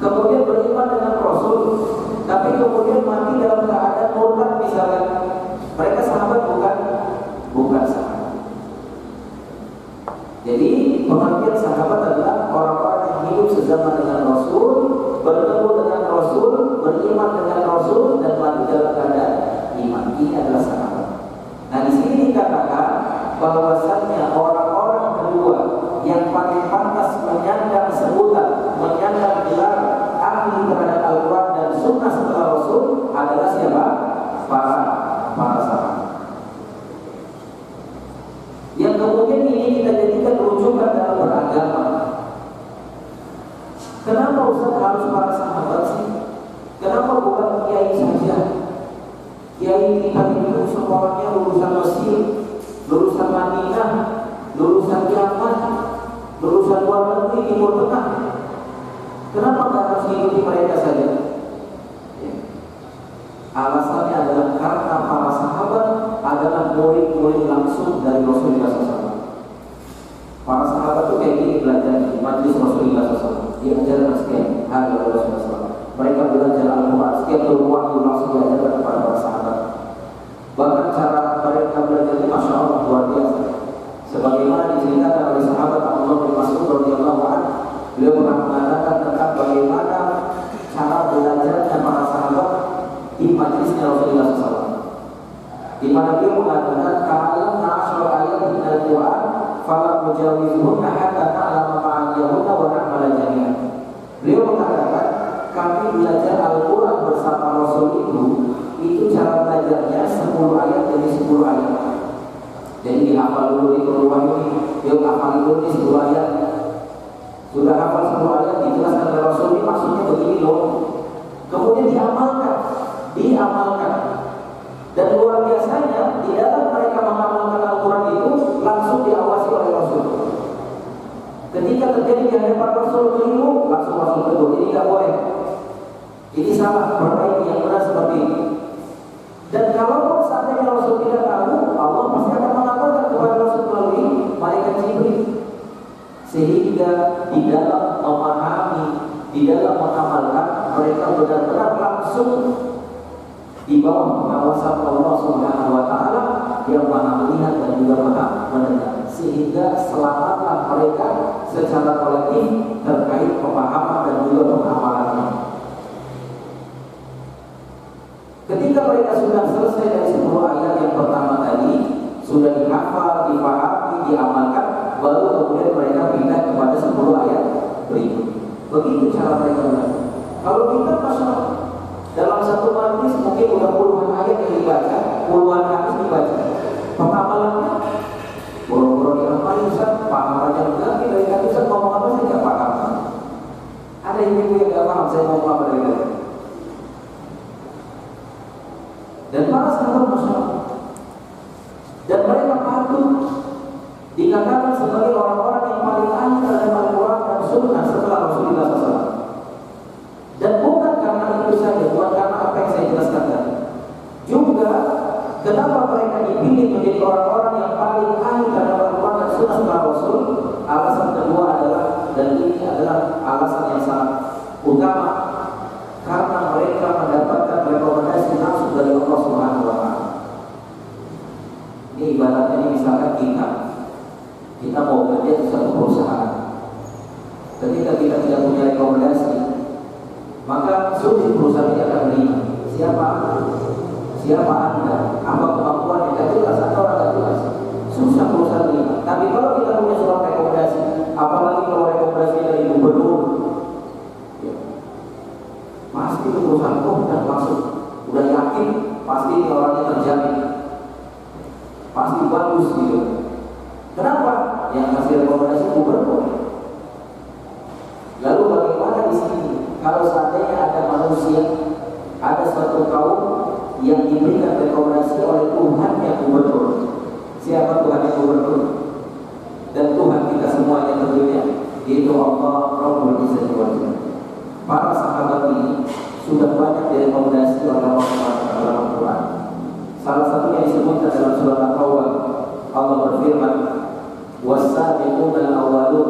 kemudian beriman dengan Rasul, tapi kemudian mati dalam keadaan murtad misalkan, mereka sahabat bukan sahabat. Jadi pengertian sahabat adalah orang-orang yang hidup sezaman dengan Rasul, bertemu dengan Rasul, beriman dengan Rasul, dan mati dalam keadaan iman. Ini adalah sahabat. Nah, di sini dikatakan bahwasannya orang-orang kedua yang paling pantas menyandang sebutan, menyandang gelar ahli terhadap Al-Quran dan Sunnah setelah Rasul adalah siapa? Para sahabat. Yang kemudian ini kita jadikan rujukan dalam beragama. Kenapa Ustaz harus para sahabat sih? Kenapa bukan kiai saja? Kiai kita itu semuanya lulusan Mesir, lulusan Madinah, lulusan Yaman, lulusan luar negeri, Timur Tengah. Kenapa nggak harus diikuti mereka saja? Ya. Alasannya adalah karena para sahabat adalah murid-murid langsung dari Rasulullah SAW. Para sahabat itu kayak gini belajar di majlis Rasulullah SAW. Diajarkan setiap hari oleh Rasulullah SAW. Mereka belajar Al-Quran setiap turun langsung diajarkan kepada para sahabat. Bahkan cara mereka belajar ini Masya Allah luar biasa. Sebagaimana diceritakan oleh sahabat Abdullah bin Mas'ud radhiyallahu anhu, beliau pernah mengatakan tentang bagaimana cara belajarnya para sahabat di majlisnya Rasulullah SAW. Di mana beliau mengatakan kalau na'ashur ayat min al-Quran fala mujawizuhunna hatta na'lama ma'aniyahunna wa na'mala jami'an. Beliau mengatakan kami belajar Al-Quran bersama Rasul itu cara belajarnya 10 ayat dari 10 ayat. Jadi dihafal dulu di keluar ini, yuk hafal dulu di 10 ayat. Sudah hafal 10 ayat dijelaskan oleh Rasul ini maksudnya begini loh. Kemudian diamalkan. Dan luar biasanya di dalam mereka mengamalkan Al-Quran itu langsung diawasi oleh Rasul. Ketika terjadi di hadapan Rasul keliru, langsung Rasul tegur, ini tidak boleh, ini salah, perbaiki yang benar seperti ini. Dan kalau seandainya Rasul tidak tahu, Allah pasti akan mengabarkan kepada Rasul melalui malaikat Jibril. Sehingga di dalam memahami, di dalam mengamalkan, mereka benar-benar langsung di bawah pengawasan Allah Subhanahu wa Ta'ala yang Maha melihat dan juga Maha mendengar, sehingga selamatlah mereka secara kolektif terkait pemahaman dan juga pengamalannya. Ketika mereka sudah selesai dari 10 ayat yang pertama tadi, sudah dihafal, dipahami, diamalkan, baru kemudian mereka pindah kepada 10 ayat berikut. Begitu cara mereka belajar. Kalau kita masalah dalam satu majlis mungkin udah puluhan ayat yang dibaca, puluhan hadis dibaca. Pengamalannya boro-boro dihafal, Ustaz, paham aja enggak? Dari tadi Ustaz ngomong apa saya enggak paham. Ada ibu yang enggak paham saya ngomong apa dari tadi. Dan para sahabat masyarakat, dan mereka patut dikatakan sebagai orang-orang yang paling ahli terhadap Al-Quran dan Sunnah setelah Rasulullah SAW. Dan bukan karena itu saja, bukan karena apa yang saya jelaskan tadi. Juga kenapa mereka dipilih menjadi orang-orang yang paling ahli terhadap Al-Quran dan Sunnah setelah Rasul? Alasan kedua adalah, dan ini adalah alasan yang sangat utama, karena mereka mendapatkan rekomendasi langsung dari Allah Subhanahu wa Ta'ala. Ini ibaratnya ini misalkan kita mau kerja di satu perusahaan. Ketika kita tidak punya rekomendasi, maka sulit perusahaan ini akan menerima. Siapa Anda? Apa kemampuannya? Tidak jelas atau tidak jelas. Susah perusahaan menerima. Tapi kalau kita punya surat rekomendasi, apalagi kalau rekomendasi dari gubernur, pasti perusahaan udah masuk, udah yakin, pasti orangnya terjamin, pasti bagus gitu. Kenapa? Yang kasih rekomendasi gubernur. Lalu bagaimana di sini? Kalau seandainya ada manusia, ada suatu kaum yang diberikan rekomendasi oleh Tuhan yang gubernur. Siapa Tuhan yang gubernur? Dan Tuhan kita semuanya tentunya, yaitu Allah Rabbul Izzati wal Jalal. Para sahabat ini sudah banyak direkomendasi oleh Allah dalam Al-Quran. Salah satunya disebutkan dalam surah At-Taubah. Allah berfirman, "Was-sabiquna al-awwalun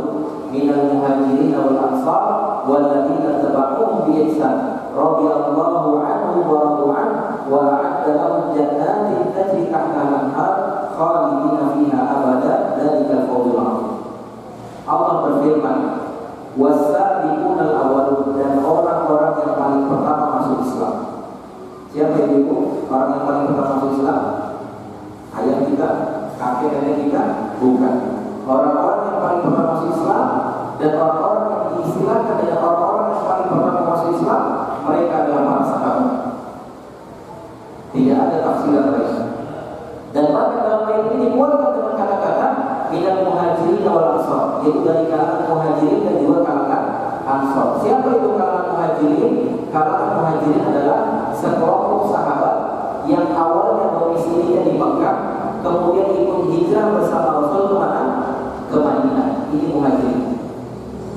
minal muhajirin wal ansar walladzina bi ihsan radhiyallahu anhu wa radu an wa a'adda lahum jannatin tajri tahtaha al-anhar khalidina fiha abada dzalika al-fawzul 'azim. Allah berfirman, was-sabiqunal awwalun, dan orang-orang yang paling pertama masuk Islam. Siapa itu orang yang paling pertama masuk Islam? Ayah kita, kakek nenek kita? Bukan. Orang-orang yang paling pertama masuk Islam dan orang-orang yang diistilahkan dengan orang-orang yang paling pertama masuk Islam, mereka adalah para sahabat. Tidak ada tafsiran lain. Dan maka dalam ayat ini dikuatkan dengan kata-kata minal muhajirin wal ansor, yaitu dari kalangan muhajirin dan juga kalangan ansor. Siapa itu kalangan muhajirin? Kalangan muhajirin adalah sekelompok sahabat yang awalnya domisilinya di Mekah, kemudian ikut hijrah bersama Rasul ke mana? Ke Madinah. Ini muhajirin.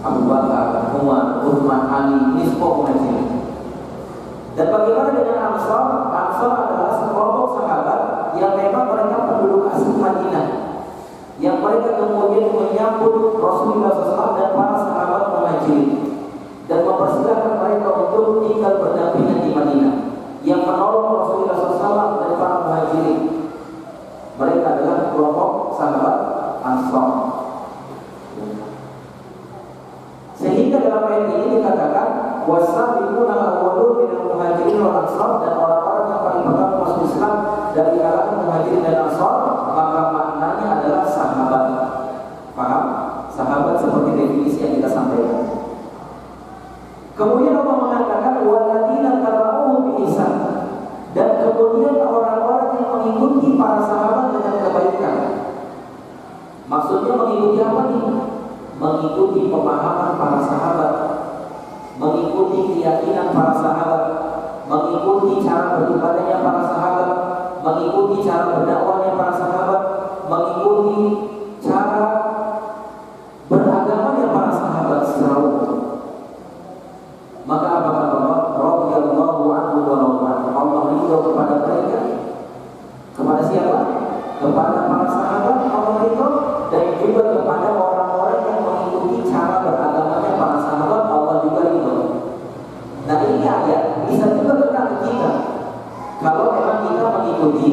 Abu Bakar, Umar, Utsman, Ali, ini semua muhajirin. Dan bagaimana dengan ansor? Ansor adalah sekelompok sahabat yang memang mereka penduduk asli Madinah, yang mereka kemudian menyambut Rasulullah SAW dan para sahabat muhajirin dan mempersilahkan mereka untuk tinggal berdampingan di Madinah, yang menolong Rasulullah SAW dan para muhajirin. Mereka adalah kelompok sahabat Ansor. Sehingga dalam ayat ini dikatakan wasabiqunal awwalun minal muhajirin wal ansor, dan orang-orang yang paling pertama masuk Islam dari kalangan muhajirin dan ansor, maka maknanya adalah sahabat. Paham? Sahabat seperti definisi yang kita sampaikan. Kemudian Allah mengatakan walladzina tabauhum bi ihsan, dan kemudian orang-orang yang mengikuti para sahabat dengan kebaikan. Maksudnya mengikuti apa nih? Mengikuti pemahaman para sahabat, mengikuti keyakinan para sahabat, mengikuti cara beribadahnya para sahabat, mengikuti cara berdakwahnya para sahabat, mengikuti cara beragamanya para sahabat secara umum. Maka apa kata Allah? Radhiyallahu anhu wa radu an. Allah ridho kepada mereka. Kepada siapa? Kepada para sahabat Allah ridho, dan juga kepada orang-orang yang mengikuti cara beragamanya para sahabat Allah juga ridho. Nah ini ayat bisa juga kena ke kita kalau memang kita mengikuti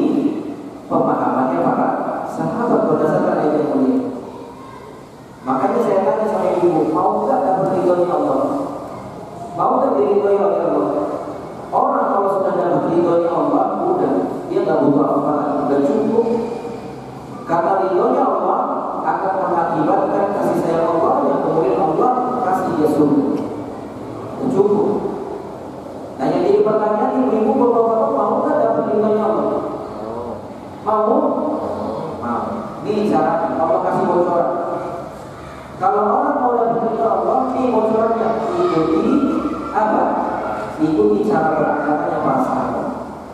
pemahamannya para sahabat berdasarkan ayat yang mulia. Makanya saya tanya sama ibu, mau nggak dapat ridhonya Allah? Mau nggak diridhoi oleh Allah? Orang kalau sudah dapat ridhonya Allah, udah dia nggak butuh apa-apa, udah cukup. Karena ridhonya Allah akan mengakibatkan kasih sayang Allah yang kemudian Allah kasih dia surga. Cukup. Nah yang jadi pertanyaan ibu-ibu bapak-bapak, mau nggak dapat ridhonya Allah? Mau? Mau. Ini cara Allah kasih bocoran. Kalau orang mau dapat ridho Allah, ini bocorannya. Ikuti apa? Ikuti cara beragamanya para sahabat.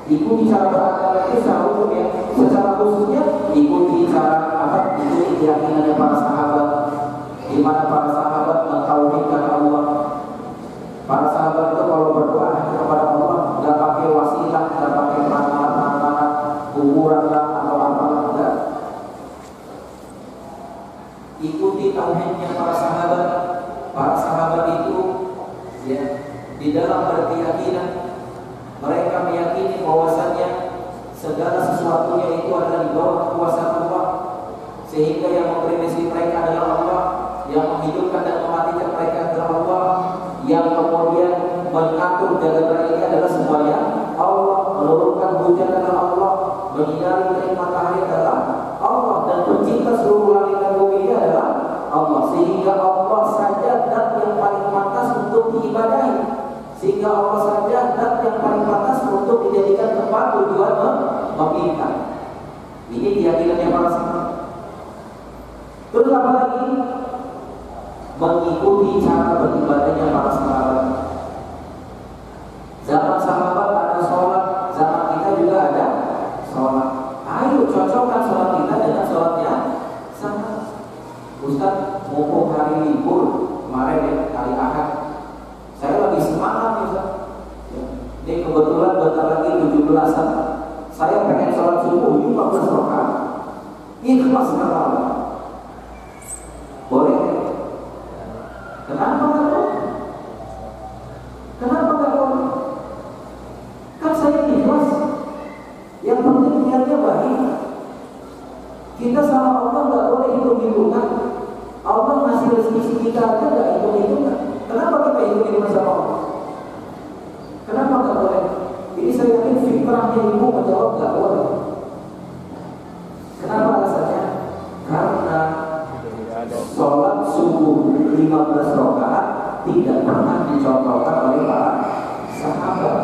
Ikuti cara beragama itu secara umum ya. Secara khususnya ikuti cara apa? Ikuti keyakinannya para sahabat, di mana para sahabat mentauhidkan Allah. Para sahabat itu kalau berdoa kepada Allah nggak pakai wasilah, nggak pakai perantara, kuburan lah atau apa enggak. Ikuti tauhidnya para sahabat. Para sahabat itu ya di dalam berkeyakinan mereka meyakini bahwasannya segala sesuatunya itu adalah di bawah kekuasaan Allah, sehingga yang memberi rezeki mereka adalah Allah, yang menghidupkan dan mematikan mereka adalah Allah, yang kemudian mengatur jagat raya ini adalah semuanya Allah, menurunkan hujan adalah Allah, menyinari terik matahari adalah Allah, dan pencipta seluruh langit dan bumi ini adalah Allah, sehingga Allah saja zat yang paling pantas untuk diibadahi, sehingga Allah saja zat yang paling pantas untuk dijadikan tempat tujuan meminta. Ini keyakinannya para sahabat. Terus apa lagi? Mengikuti cara beribadahnya para sahabat. Zaman sahabat ada sholat, zaman kita juga ada sholat. Ayo cocokkan sholat kita dengan sholatnya sahabat. Ustaz, mumpung hari libur kemarin ya, hari Ahad, saya lagi semangat ya Ustaz. Ini kebetulan bentar lagi 17-an. Saya pengen sholat subuh 15 rakaat. Ikhlas karena Allah. Boleh? Kenapa? Kenapa sama Allah nggak boleh hitung-hitungan. Allah ngasih rezeki kita aja nggak hitung-hitungan. Kenapa kita hitung-hitungan sama Allah? Kenapa nggak boleh? Ini saya yakin fitrahnya ibu menjawab nggak boleh. Kenapa alasannya? Karena sholat subuh 15 rakaat tidak pernah dicontohkan oleh para sahabat.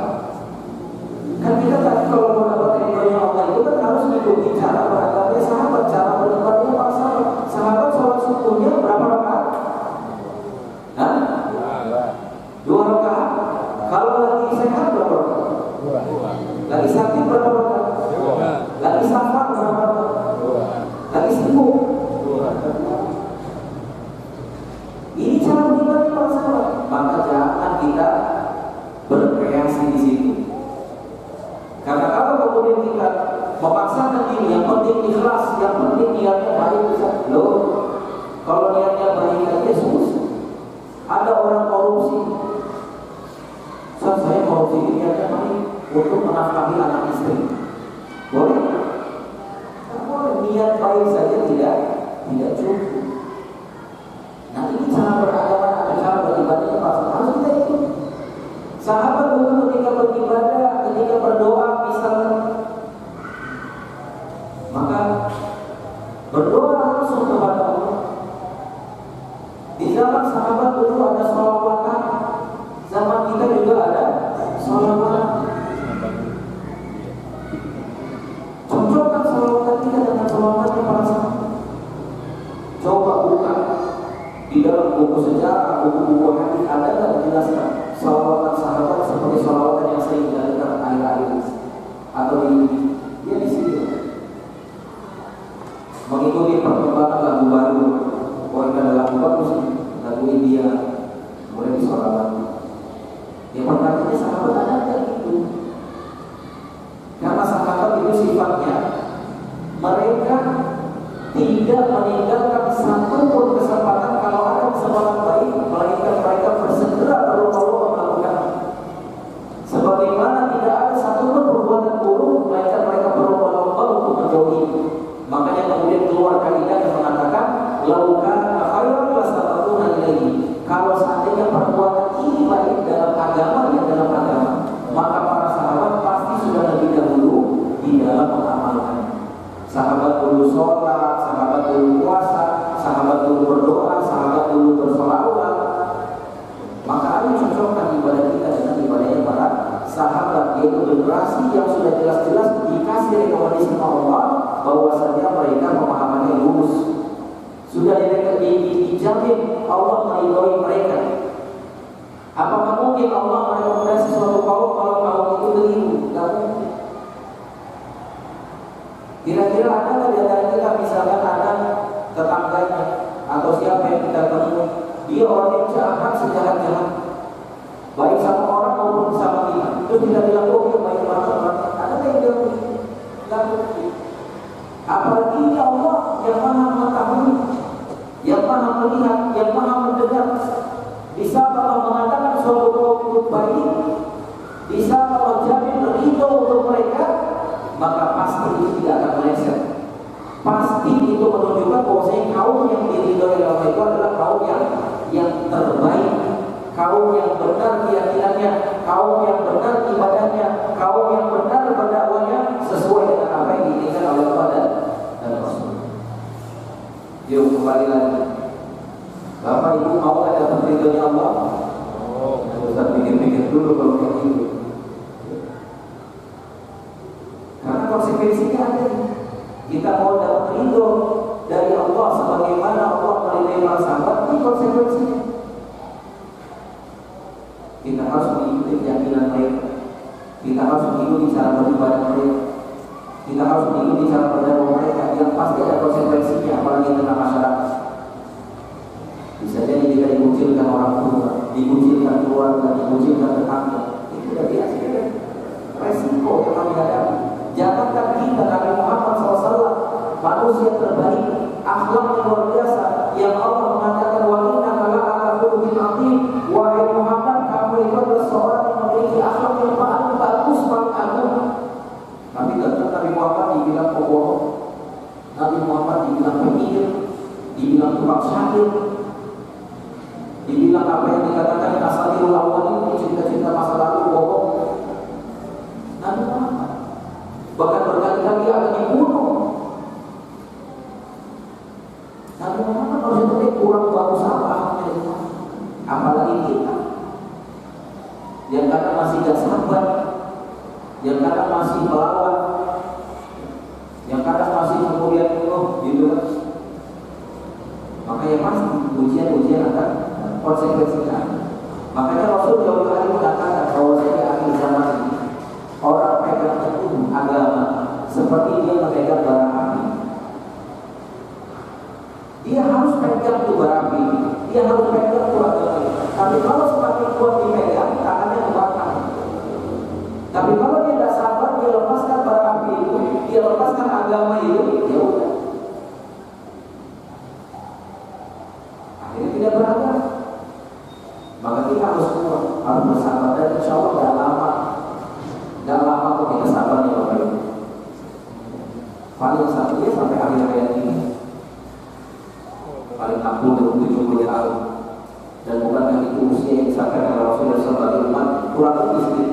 Kan kita tadi kalau mau dapat ridhonya Allah itu kan harus mengikuti cara beragamanya sahabat, cara beribadah para sahabat. Sahabat sholat subuhnya berapa rakaat? Hah? 2 rakaat. Kalau lagi sehat berapa rakaat? Lagi sakit berapa rakaat? Lagi safar berapa rakaat? Lagi sembuh. Ini cara beribadah para sahabat. Maka jangan kita berkreasi di situ. Karena kalau kemudian kita memaksakan diri, yang penting ikhlas, yang penting niatnya baik, loh, kalau niatnya baik aja susah. Ada orang korupsi, saya korupsi niatnya baik untuk menafkahi anak istri, boleh? Tidak boleh. Niat baik saja tidak cukup. Nah ini cara beragama atau cara beribadahnya harus kita ikut. Sahabat dulu ketika beribadah, ketika berdoa misalnya, maka berdoa langsung kepada Allah. Di zaman sahabat dulu ada sholawatan, zaman kita juga ada sholawatan. Cocokkan sholawatan kita dengan sholawatnya para sahabat. Coba buka di dalam buku sejarah, buku-buku hadis ada nggak menjelaskan sholawatan sahabat seperti sholawatan yang sering dilakukan akhir-akhir atau di sini mengikuti perkembangan lagu baru. Kalau ada lagu bagus, lagu India boleh disolawati. Yang pertanyaannya sahabat ada nggak itu? Karena sahabat itu sifatnya mereka tidak meninggalkan satu pun kesempatan kalau ada kesempatan baik, melainkan mereka bersegera berlomba-lomba melakukan. Sebagaimana tidak ada satu pun perbuatan buruk, melainkan mereka berlomba-lomba untuk menjauhi. Makanya kemudian keluar kaidah yang mengatakan, laukan khairan lasabaquna ilaihi. Kalau seandainya perbuatan ini baik dalam agama, maka para sahabat pasti sudah lebih dahulu di dalam mengamalkan. Sahabat dulu sholat, sahabat dulu puasa, sahabat dulu berdoa, sahabat dulu bersolawat. Maka ada cocokkan ibadah kita dengan ibadahnya para sahabat, yaitu generasi yang sudah jelas-jelas dikasih rekomendasi sama Allah bahwasanya mereka pemahamannya lurus. Sudah dijamin Allah meridhoi mereka. Apakah mungkin Allah merekomendasi suatu kaum kalau kaum itu keliru? Tidak mungkin. Kira-kira ada nggak di antara kita misalkan ada tetangganya atau siapa yang kita temui, dia orang yang jahat sejahat-jahat, baik sama orang maupun sama kita, terus kita bilang oh dia baik banget, ada yang dia nggak mungkin. Apalagi ini Allah yang maha mengetahui, yang maha melihat, yang maha mendengar. Bisa Allah mengatakan suatu kaum itu baik, bisa Allah jamin ridho untuk mereka, maka pasti itu tidak akan meleset. Pasti itu menunjukkan bahwasanya kaum yang diridhoi oleh Allah itu adalah kaum yang terbaik, kaum yang benar keyakinannya, kaum yang benar ibadahnya, kaum yang benar berdakwahnya sesuai dengan apa yang diinginkan oleh Allah dan Rasul. Yuk kembali lagi. Bapak Ibu mau ada dapat ridhonya Allah? Ustaz pikir-pikir dulu kalau kayak gitu. Karena konsekuensinya ada. Kita mau dapat ridho dari Allah sebagaimana Allah meridhai para sahabat, ini konsekuensinya. Kita harus mengikuti keyakinan mereka. Kita harus mengikuti cara beribadah mereka. Kita harus mengikuti cara berdakwah mereka. Yang pasti ada konsekuensinya, apalagi di tengah masyarakat. Bisa jadi kita dikucilkan orang tua, dikucilkan keluarga, dikucilkan tetangga. Itu sudah biasa. Resiko yang kami hadapi. Jangankan kita, Nabi Muhammad SAW, manusia terbaik, akhlak yang luar biasa, yang Allah mengatakan wa innaka la'ala khuluqin 'adzim. Wahai Muhammad, kamu itu adalah seorang yang memiliki akhlak yang paling bagus, paling agung. Tapi tetap Nabi Muhammad dibilang pembohong, Nabi Muhammad dibilang tukang syair. Dibilang apa yang dikatakan asalul awwalin, cerita-cerita masa lalu bohong. Nabi Muhammad bahkan berkali-kali akan dibunuh. Nabi Muhammad kalau itu kurang bagus apa? Apalagi kita yang kadang masih gak sabar, yang kadang masih melawan, yang kadang masih kemudian gitu. Makanya pasti ujian akan konsekuensinya. Makanya Rasul jauh kali mengatakan bahwa di akhir zaman ini orang pegang teguh agama seperti dia memegang bara api. Dia harus pegang tuh bara api, dia harus pegang tuh agama. Tapi kalau semakin kuat dipegang, tangannya terbakar. Tapi kalau dia tidak sabar, dia lepaskan bara api itu, dia lepaskan agama itu, ya udah. Akhirnya tidak beragama. Maka kita harus kuat, harus bersabar, dan insya Allah gak lama kok kita sabar ya Bapak Ibu. Paling satunya sampai akhir hayat ini, paling 60-70 tahun. Dan bukankah itu usia yang disampaikan oleh Rasulullah SAW umat kurang lebih sedikit.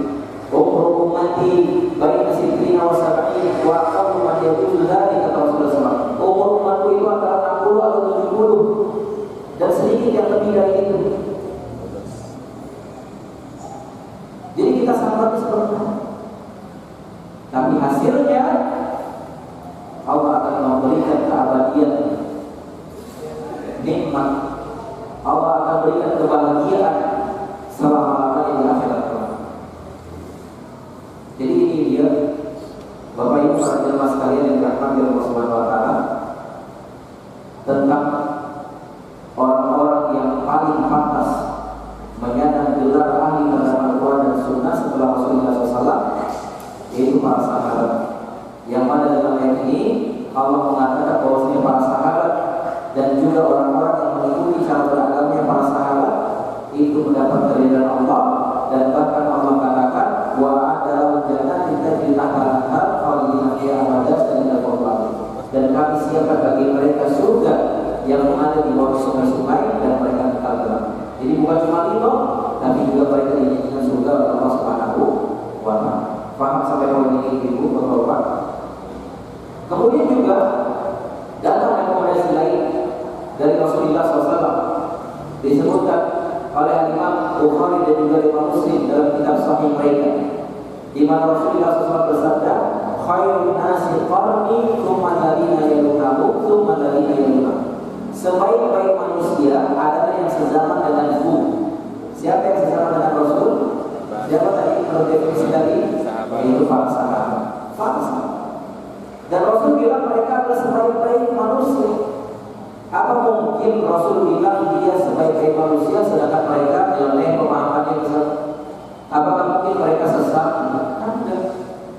Umur ummati baik nasibina wa sab'in wa aqallu ma yajuzu dzalika, kata Rasulullah SAW. Umur umatku itu antara 60 atau 70 dan sedikit yang lebih dari itu. Jadi kita sabar seperti itu. Tapi hasilnya Allah akan memberikan keabadian, nikmat. Allah akan berikan kebahagiaan selama-lamanya di akhirat kelak. Jadi ini dia Bapak Ibu para jemaah sekalian yang dirahmati Allah Subhanahu wa taala, tentang orang-orang yang paling pantas menyandang gelar ahli terhadap Al-Quran dan Sunnah setelah Rasulullah SAW, yaitu para sahabat. Yang mana dalam ayat ini Allah mengatakan bahwasanya para sahabat dan juga orang-orang yang mengikuti cara beragamanya para sahabat itu mendapat keridhaan Allah, dan bahkan Allah katakan wa adalah jannah kita ditahal khalidina fiha abadan dan kami siapkan bagi mereka surga yang mengalir di bawah sungai-sungai dan mereka kekal gelap. Jadi bukan cuma itu, tapi juga mereka dijanjikan surga oleh Allah Subhanahu wa taala. Paham sampai poin ini Ibu Bapak? Kemudian juga datang rekomendasi lain dari Rasulullah SAW, disebutkan oleh Imam Bukhari dan juga Imam Muslim dalam kitab Sahih mereka, di mana Rasulullah SAW bersabda, khairun nasi qarni tsumma alladziina yalunahum tsumma alladziina yalunahum. Sebaik-baik manusia adalah yang sezaman denganku. Siapa yang sezaman dengan Rasul? Siapa tadi menurut definisi tadi? Yaitu para sahabat. Dan Rasul bilang mereka adalah sebaik-baik manusia. Apa mungkin Rasul bilang dia sebaik-baik manusia sedangkan mereka dalam pemahamannya besar? Apakah mungkin mereka sesat? Tidak.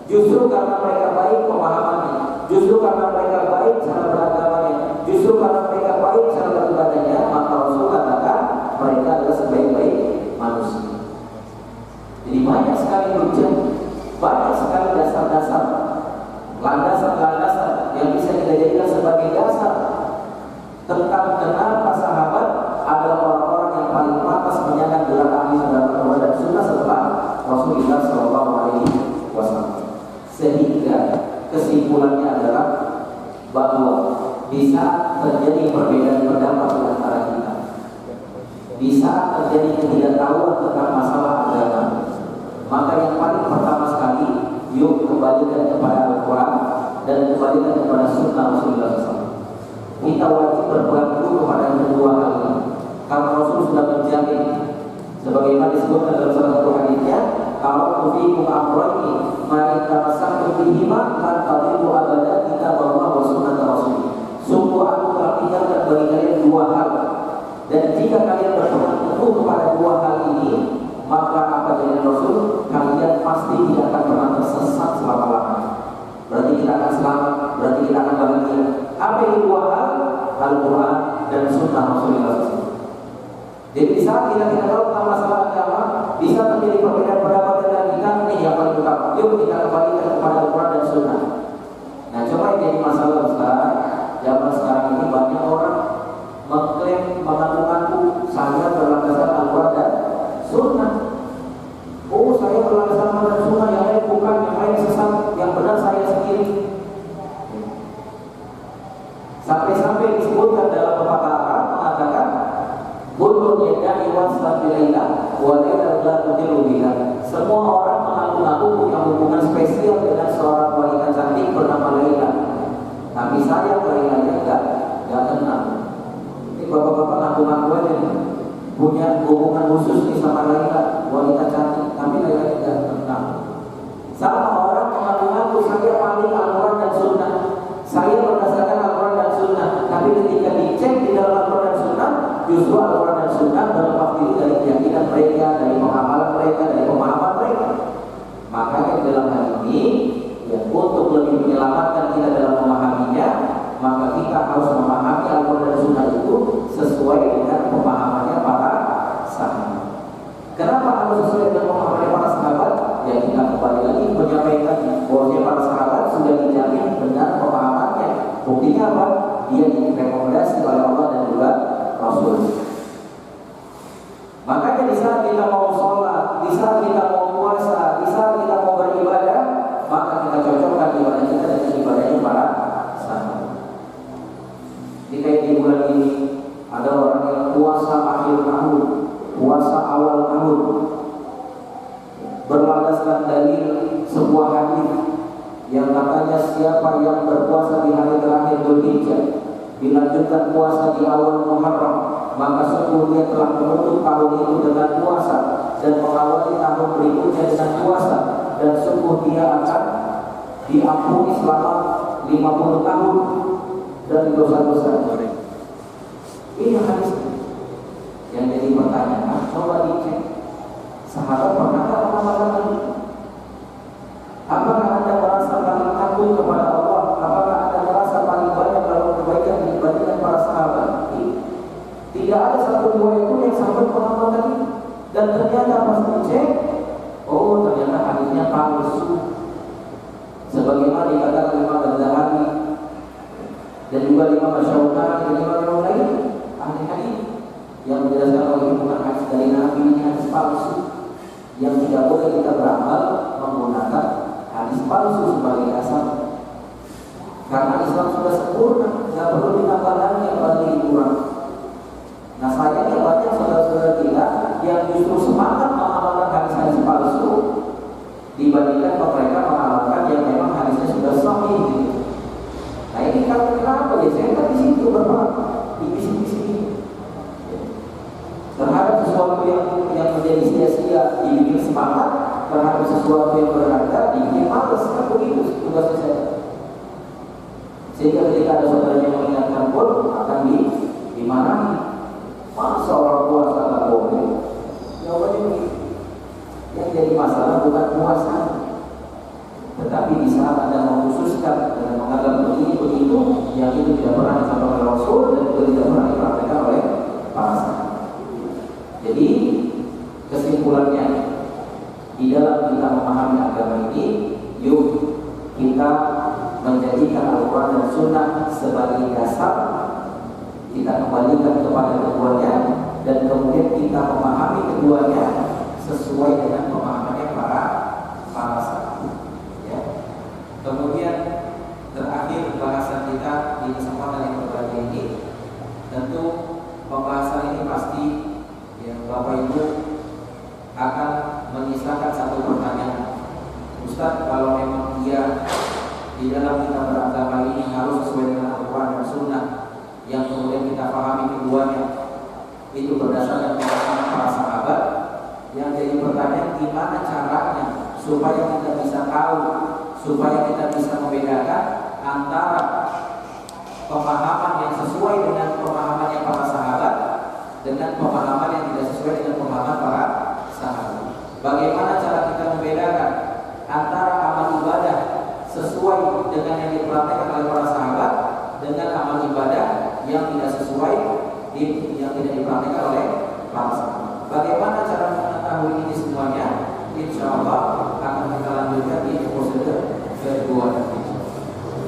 Justru karena mereka baik pemahamannya, justru karena mereka baik cara beragamanya, justru karena mereka baik cara beribadahnya, maka Rasul katakan mereka adalah sebaik-baik manusia. Jadi banyak sekali hujah, banyak sekali dasar-dasar, landasan-landasan yang bisa kita jadikan sebagai dasar tentang kenapa sahabat adalah orang-orang yang paling pantas menyandang gelar ahli terhadap Al-Quran dan Sunnah setelah Rasulullah SAW. Sehingga kesimpulannya adalah bahwa bisa terjadi perbedaan pendapat di antara kita, bisa terjadi ketidaktahuan tentang masalah agama. Maka yang paling pertama sekali, yuk kembalikan kepada Al-Quran dan kembalikan kepada Sunnah Rasulullah SAW. Kita wajib berpegang teguh kepada kedua hal ini, karena Rasul sudah menjamin, sebagaimana disebutkan dalam salah satu hadisnya, kalau fiikum amrayni ma tamassaktum bihima lan tadillu abadan kitaballah wa sunnat Rasul. Sungguh aku telah tinggalkan bagi kalian dua hal, dan jika kalian berpegang teguh kepada dua hal ini, maka apa jadinya Rasul, kalian pasti tidak akan pernah tersesat selama-lamanya. Berarti kita akan selamat, berarti kita akan bahagia. Apa yang dua hal? Al-Quran dan Sunnah Rasulullah SAW. Jadi di saat kita tidak tahu tentang masalah agama, bisa terjadi perbedaan pendapat dengan kita, ini yang paling utama. Yuk kita kembalikan kepada Al-Quran dan Sunnah. Nah, coba yang jadi masalah Ustaz, zaman sekarang ini banyak orang Oh, saya berlaksana dan sunnah, yang lain bukan, yang lain sesat, yang benar saya sendiri. Sampai-sampai disebutkan dalam pepatah Arab mengatakan, "Kullun yad'i waslan bilaila wa laila la tudilu biha." Semua orang mengaku-ngaku punya hubungan spesial dengan seorang wanita cantik bernama Laila. Tapi saya Lailanya enggak kenal. Ini bapak-bapak ngaku-ngaku aja nih, punya hubungan khusus nih sama Laila, wanita cantik, tapi Laila enggak kenal. Sama orang mengaku-ngaku saya paling Al-Quran dan Sunnah, saya berdasarkan Al-Quran dan Sunnah, tapi ketika dicek di dalam Al-Quran dan Sunnah, justru Al-Quran dan Sunnah berlepas diri dari keyakinan mereka, dari pengamalan mereka, dari pemahaman mereka. Makanya dalam hal ini, ya, untuk lebih menyelamatkan kita dalam memahaminya, maka kita harus memahami Al-Quran dan Sunnah itu sesuai dengan pemahamannya para sahabat. Kenapa harus sesuai dengan pemahamannya para sahabat? Ya, kita kembali lagi menyampaikan bahwa para sahabat sudah dijamin benar pemahamannya. Buktinya apa? Dia direkomendasi oleh Allah dan juga Rasul. Makanya di saat kita mau sholat, di saat kita mau puasa, di saat kita mau beribadah, maka kita cocokkan ibadah kita dengan ibadahnya para sahabat. Jadi kayak di bulan ini ada orang yang puasa akhir tahun, puasa awal tahun, berlandaskan dalil sebuah hadis yang katanya siapa yang berpuasa di hari terakhir Dzulhijjah, dilanjutkan puasa di awal Muharram, maka sungguh dia telah menutup tahun itu dengan puasa dan mengawali tahun berikutnya dengan puasa, dan sungguh dia akan diampuni selama 50 tahun dari dosa-dosa. Ini hadis yang jadi pertanyaan. Coba dicek, sahabat pernah mengamalkan itu? Apakah Anda merasa paling takut kepada Allah? Apakah Anda merasa paling banyak dalam kebaikan dibandingkan para sahabat? Tidak ada satu riwayat pun yang sahabat mengamalkan itu. Dan ternyata pas dicek, oh ternyata hadisnya palsu. Sebagaimana dikatakan Imam Ghazali dan juga Imam Syaukani dan Imam lain ahli hadis yang menjelaskan bahwa ini bukan hadis dari Nabi, ini hadis palsu yang tidak boleh kita beramal menggunakan hadis palsu sebagai dasar. Karena Islam sudah sempurna, tidak perlu ditambah lagi apalagi dikurang. Nah, sayangnya banyak saudara-saudara kita yang justru semangat mengamalkan hadis-hadis palsu dibandingkan mereka mengamalkan yang memang hadisnya sudah sahih gitu. Nah, ini kenapa ya? Saya kan di situ berperang di bisik-bisik terhadap sesuatu yang menjadi sia-sia dibikin semangat, terhadap sesuatu yang berharga dibikin malas. Kan begitu tugasnya saya. Sehingga ketika ada saudara yang mengingatkan pun akan dimarahi. Masa orang puasa tak boleh? Jawabannya begini. Yang jadi masalah bukan puasa, tetapi di saat Anda mengkhususkan dengan menganggap begini begitu, yang itu tidak pernah disampaikan oleh Rasul dan juga tidak pernah dipraktikkan oleh para sahabat. Jadi kesimpulannya, di dalam kita memahami agama ini, yuk kita menjadikan Al-Quran dan Sunnah sebagai dasar, kita kembalikan kepada keduanya, dan kemudian kita memahami keduanya sesuai dengan pemahamannya para sahabat. Ya. Kemudian terakhir bahasan kita di kesempatan yang berbeda ini, tentu pembahasan ini pasti ya, Bapak Ibu akan menyisakan satu pertanyaan. Ustaz, kalau memang dia di dalam kita beragama ini harus sesuai dengan Al-Quran dan Sunnah, yang kemudian kita pahami keduanya itu berdasarkan pemahaman para sahabat, yang jadi pertanyaan gimana caranya supaya kita bisa tahu, supaya kita bisa membedakan antara pemahaman yang sesuai dengan pemahamannya para sahabat dengan pemahaman yang tidak sesuai dengan pemahaman para sahabat. Bagaimana cara kita membedakan antara amal ibadah sesuai dengan yang dipraktikkan oleh para sahabat dengan amal ibadah yang tidak sesuai, yang tidak dipraktikkan oleh para sahabat. Bagaimana cara mengetahui ini semuanya? Insya Allah akan kita lanjutkan di episode kedua.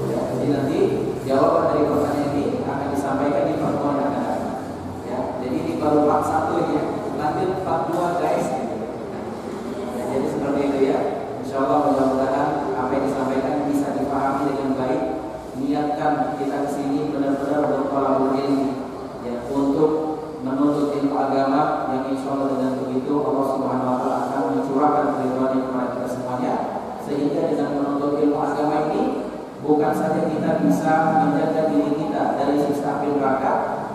Ya, jadi nanti jawaban dari pertanyaan ini akan disampaikan di pertemuan yang akan datang. Ya, jadi ini baru part 1 ya, lanjut part 2 guys. Ya, jadi Insya Allah mudah-mudahan apa yang disampaikan bisa dipahami dengan baik. Niatkan kita kesini benar-benar bertolak ilmu, ya, untuk menuntut ilmu agama yang insya Allah dengan begitu Allah Subhanahu Wa Taala akan mencurahkan keridhaan kepada kita semuanya. Sehingga dengan menuntut ilmu agama ini bukan saja kita bisa menjaga diri kita dari siksa api neraka,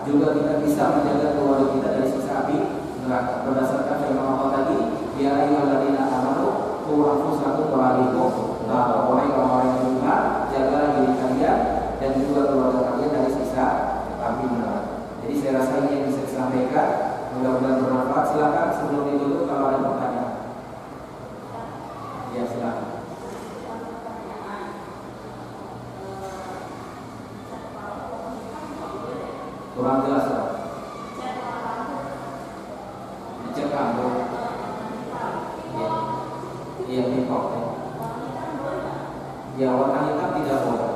juga kita bisa menjaga keluarga kita dari siksa api neraka. Berdasarkan firman Allah tadi, ya ayyuhalladzina amanu qu anfusakum wa ahlikum nara. Orang yang beriman, jagalah diri kalian dan juga keluarga kalian dari siksa api neraka. Jadi saya rasa ini yang bisa disampaikan, mudah-mudahan bermanfaat. Silakan sebelum ditutup kalau ada pertanyaan. Ya silakan. Kurang jelas ya? Dicek rambut. Iya, pipok. Ya, warna hitam tidak boleh.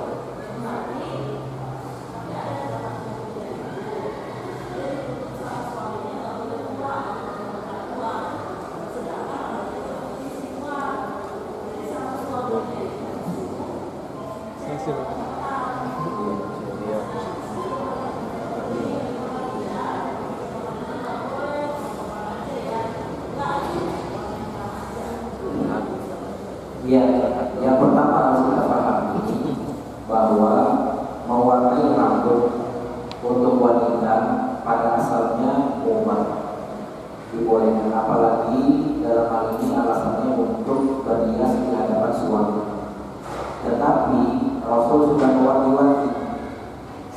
Ya, yang pertama harus kita pahami bahwa mewarnai rambut untuk wanita pada asalnya mubah, dibolehkan, apalagi dalam hal ini alasannya untuk berhias di hadapan suami. Tetapi Rasul sudah mewanti-wanti,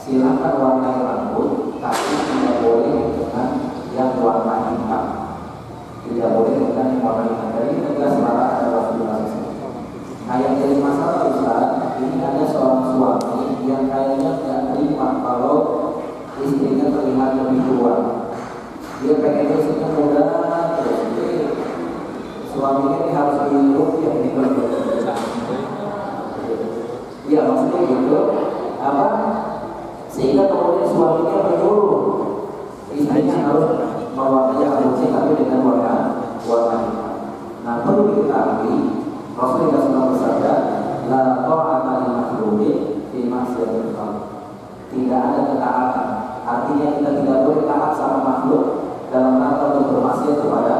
silakan warnai rambut, tapi tidak boleh dengan yang warna hitam. Tidak boleh dengan yang warna hitam. Jadi ini tegas larangan dari Rasulullah SAW. Nah, yang jadi masalah Ustaz, ini ada seorang suami yang kayaknya tidak terima kalau istrinya terlihat lebih tua. Dia pengen istrinya muda terus, jadi suaminya ini harus dihirup yang diperlukan. Iya, maksudnya gitu. Apa? Sehingga kemudian suaminya menyuruh istrinya harus mewarnai rambutnya tapi dengan warna hitam. Nah, perlu diketahui Rasulullah SAW bersabda, la ta'ata li makhluqin fi ma'siyatil khaliq. Tidak ada ketaatan. Artinya kita tidak boleh taat sama makhluk dalam rangka untuk bermaksiat kepada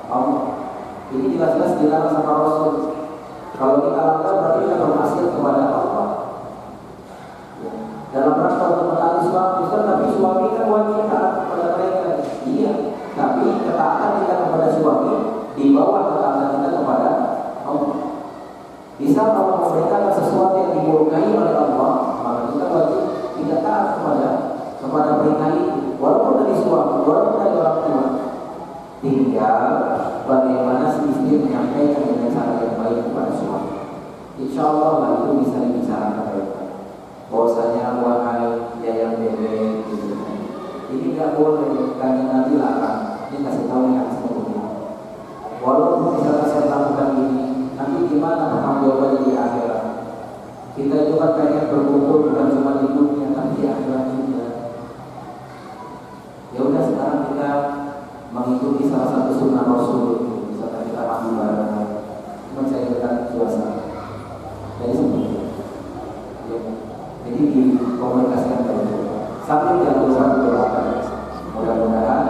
Allah. Ini jelas-jelas dilarang sama Rasul. Kalau kita langgar berarti kita bermaksiat kepada Allah. Dalam rangka untuk mentaati suami, tapi suami kan wajib taat kepada mereka. Iya, tapi ketaatan kita kepada suami di bawah ketaatan kita kepada Allah. Bisa kalau memerintahkan sesuatu yang dimurkai oleh Allah, maka kita wajib tidak taat kepada perintah itu, walaupun dari suami, walaupun dari orang tua. Tinggal bagaimana si istri menyampaikan dengan cara yang baik kepada suami. Insya Allah hal itu bisa dibicarakan baik-baik. Bahwasanya wahai yang bebek, gitu. Ini nggak boleh, karena nanti larang. Ini kasih tahu yang sebelumnya. Walaupun misalnya saya lakukan ini, nanti gimana pertanggungjawabannya di akhirat? Kita itu kan pengen berkumpul bukan cuma di dunia, tapi di akhirat juga. Ya udah, sekarang kita mengikuti salah satu sunnah Rasul, misalkan kita mandi bareng, mencairkan suasana. Jadi seperti itu. Ya. Jadi dikomunikasikan baik. Sampai jatuh satu doakan. Mudah-mudahan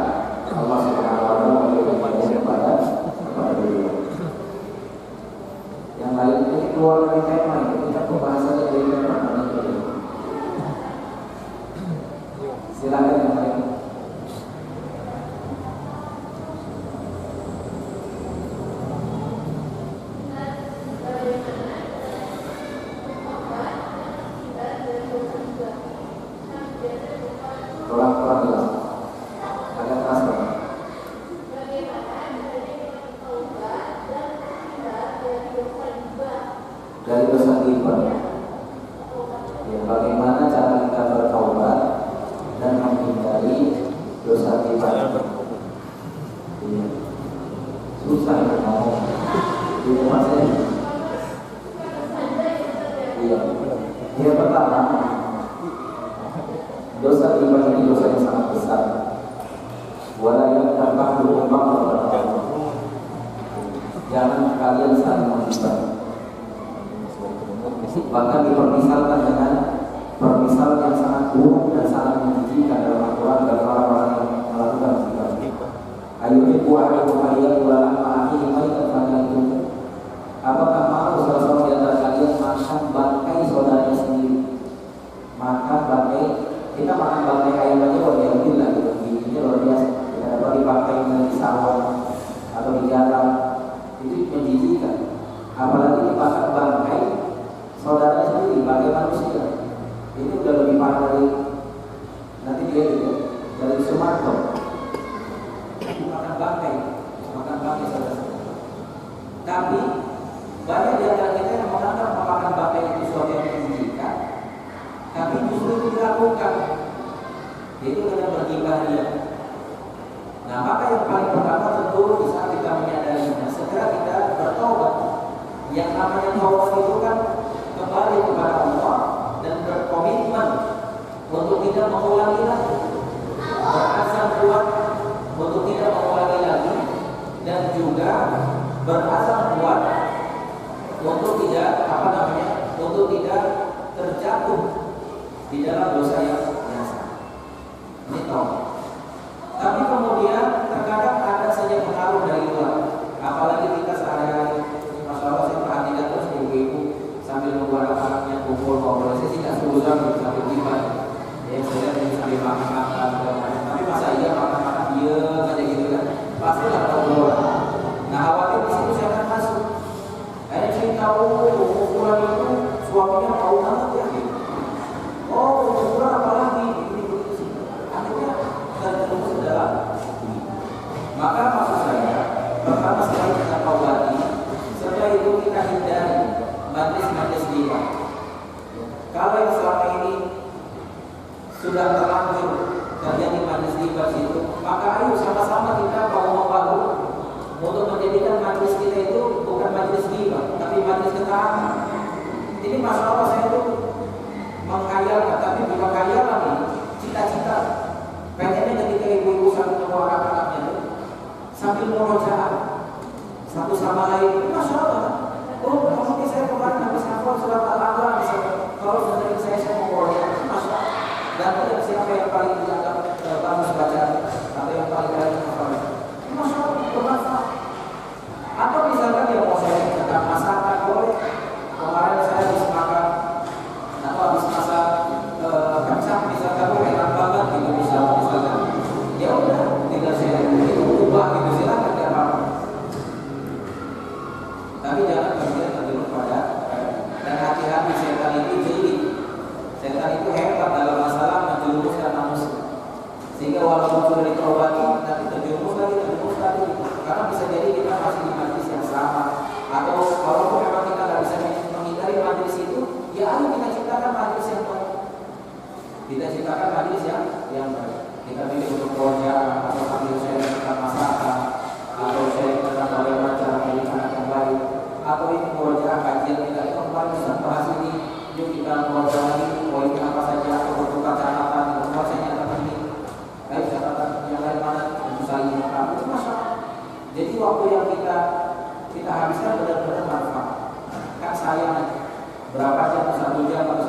Allah Subhanahu Wa Taala memberikan kepada beliau. Yang lain ini keluar dari tema ini, kita pembahasannya dari tema mana? Silakan yang lain. Kurang jelas. Agak keras kan? Dari dosa ghibah. Ya, bagaimana cara kita bertaubat dan menghindari dosa ghibah? Ya. Susah ya ngomong. Di rumah saya. Iya. Yang pertama, dosa ghibah ini dosa yang sangat besar. Wala yang terkandung jangan kalian saling menghibah. Bahkan dipermisalkan dengan permisal yang sangat buruk dan sangat menjijikkan dalam Al-Quran bagi orang-orang yang melakukan ghibah. Ayyuhibbu ahadukum ayyakula lahma akhihi maitan fakarihtumuh. Apakah mau salah seorang di antara kalian makan bangkai saudaranya sendiri? Makan bangkai, kita makan bangkai ayam aja luar biasa gitu, giginya luar biasa. Kita dapat dipakai di sawah atau di jalan, itu menjijikkan. Apalagi dimakan bangkai saudaranya sendiri, bangkai manusia. Ini udah lebih parah dari nanti dia juga dari Sumatera. Makan bangkai saudara. Tapi banyak di antara kita yang menganggap memakan bangkai itu sesuatu yang menjijikkan, tapi justru itu dilakukan. Itu dengan bergibah dia. Nah, maka yang paling pertama tentu di saat kita menyadarinya, segera kita bertobat. Yang namanya taubat itu kan kembali kepada Allah dan berkomitmen untuk tidak mengulangi lagi, berazam kuat untuk tidak mengulangi lagi, dan juga berazam kuat untuk tidak untuk tidak terjatuh di dalam dosa yang biasa. Ini taubat. Tapi kemudian terkadang ada saja pengaruh dari luar, apalagi kita sehari-hari. Masya Allah, saya perhatikan terus ibu-ibu sambil membuat anak-anaknya kumpul ngobrol. Saya sih nggak setuju sambil gimana. Ya, saya sambil makan-makan segala macam. Tapi masa iya makan-makan dia aja gitu kan? Pasti ada obrolan. Nah, khawatir di situ saya akan masuk. Saya tahu ukuran itu suaminya tahu banget ya. Gitu. Oh, ukuran apalagi ini begitu. Akhirnya terjerumus ke dalam. Maka maksud saya, pertama sekali kita taubati, setelah itu kita hindari majlis-majlis ghibah. Kalau yang selama ini sudah terlanjur terjadi majlis ghibah situ, maka ayo sama-sama kita mau membangun untuk menjadikan majlis kita itu bukan majlis ghibah, tapi majlis keterangan. Ini masalah saya itu menghayalkan, tapi bukan khayalan ini, cita-cita. Pengennya ketika ibu-ibu sambil membawa anak-anaknya itu sambil murojaah satu sama lain, itu masalah. Oh, kamu saya kemarin habis hafal surat Al-A'la, kalau dari saya mau murojaah, itu masalah. Dan tidak siapa yang paling dianggap bagus bacaan atau yang paling rajin hafal, itu masalah, bermanfaat. Atau misalkan ya mau saya tentang masakan boleh. Kemarin saya habis makan atau habis masak kacang misalkan enak banget gitu misalkan. Ya udah, tinggal saya ubah gitu, silakan tidak apa-apa. Tapi jangan kemudian terjebak pada dan hati-hati, setan itu jeli. Setan itu hebat dalam masalah menjerumuskan manusia. Sehingga walaupun sudah ditaubati, nanti terjerumus lagi. Karena bisa jadi kita masih di majlis yang sama. Atau walaupun memang kita nggak bisa menghindari majlis itu, ya ayo kita ciptakan majlis yang baik. Kita ciptakan majlis yang baik. Kita pilih untuk proyek atau ambil saya tentang masakan, atau saya tentang bagaimana cara mendidik anak yang baik, atau ini proyek kajian kita itu kemarin bisa bahas ini. Yuk kita proyek lagi, poin apa saja, atau bertukar catatan, semua saya nyatakan ini. Baik, catatan yang lain mana untuk saling mengetahui, itu masalah. Jadi waktu yang kita habiskan benar-benar manfaat. Kan sayang berapa jam, 1 jam atau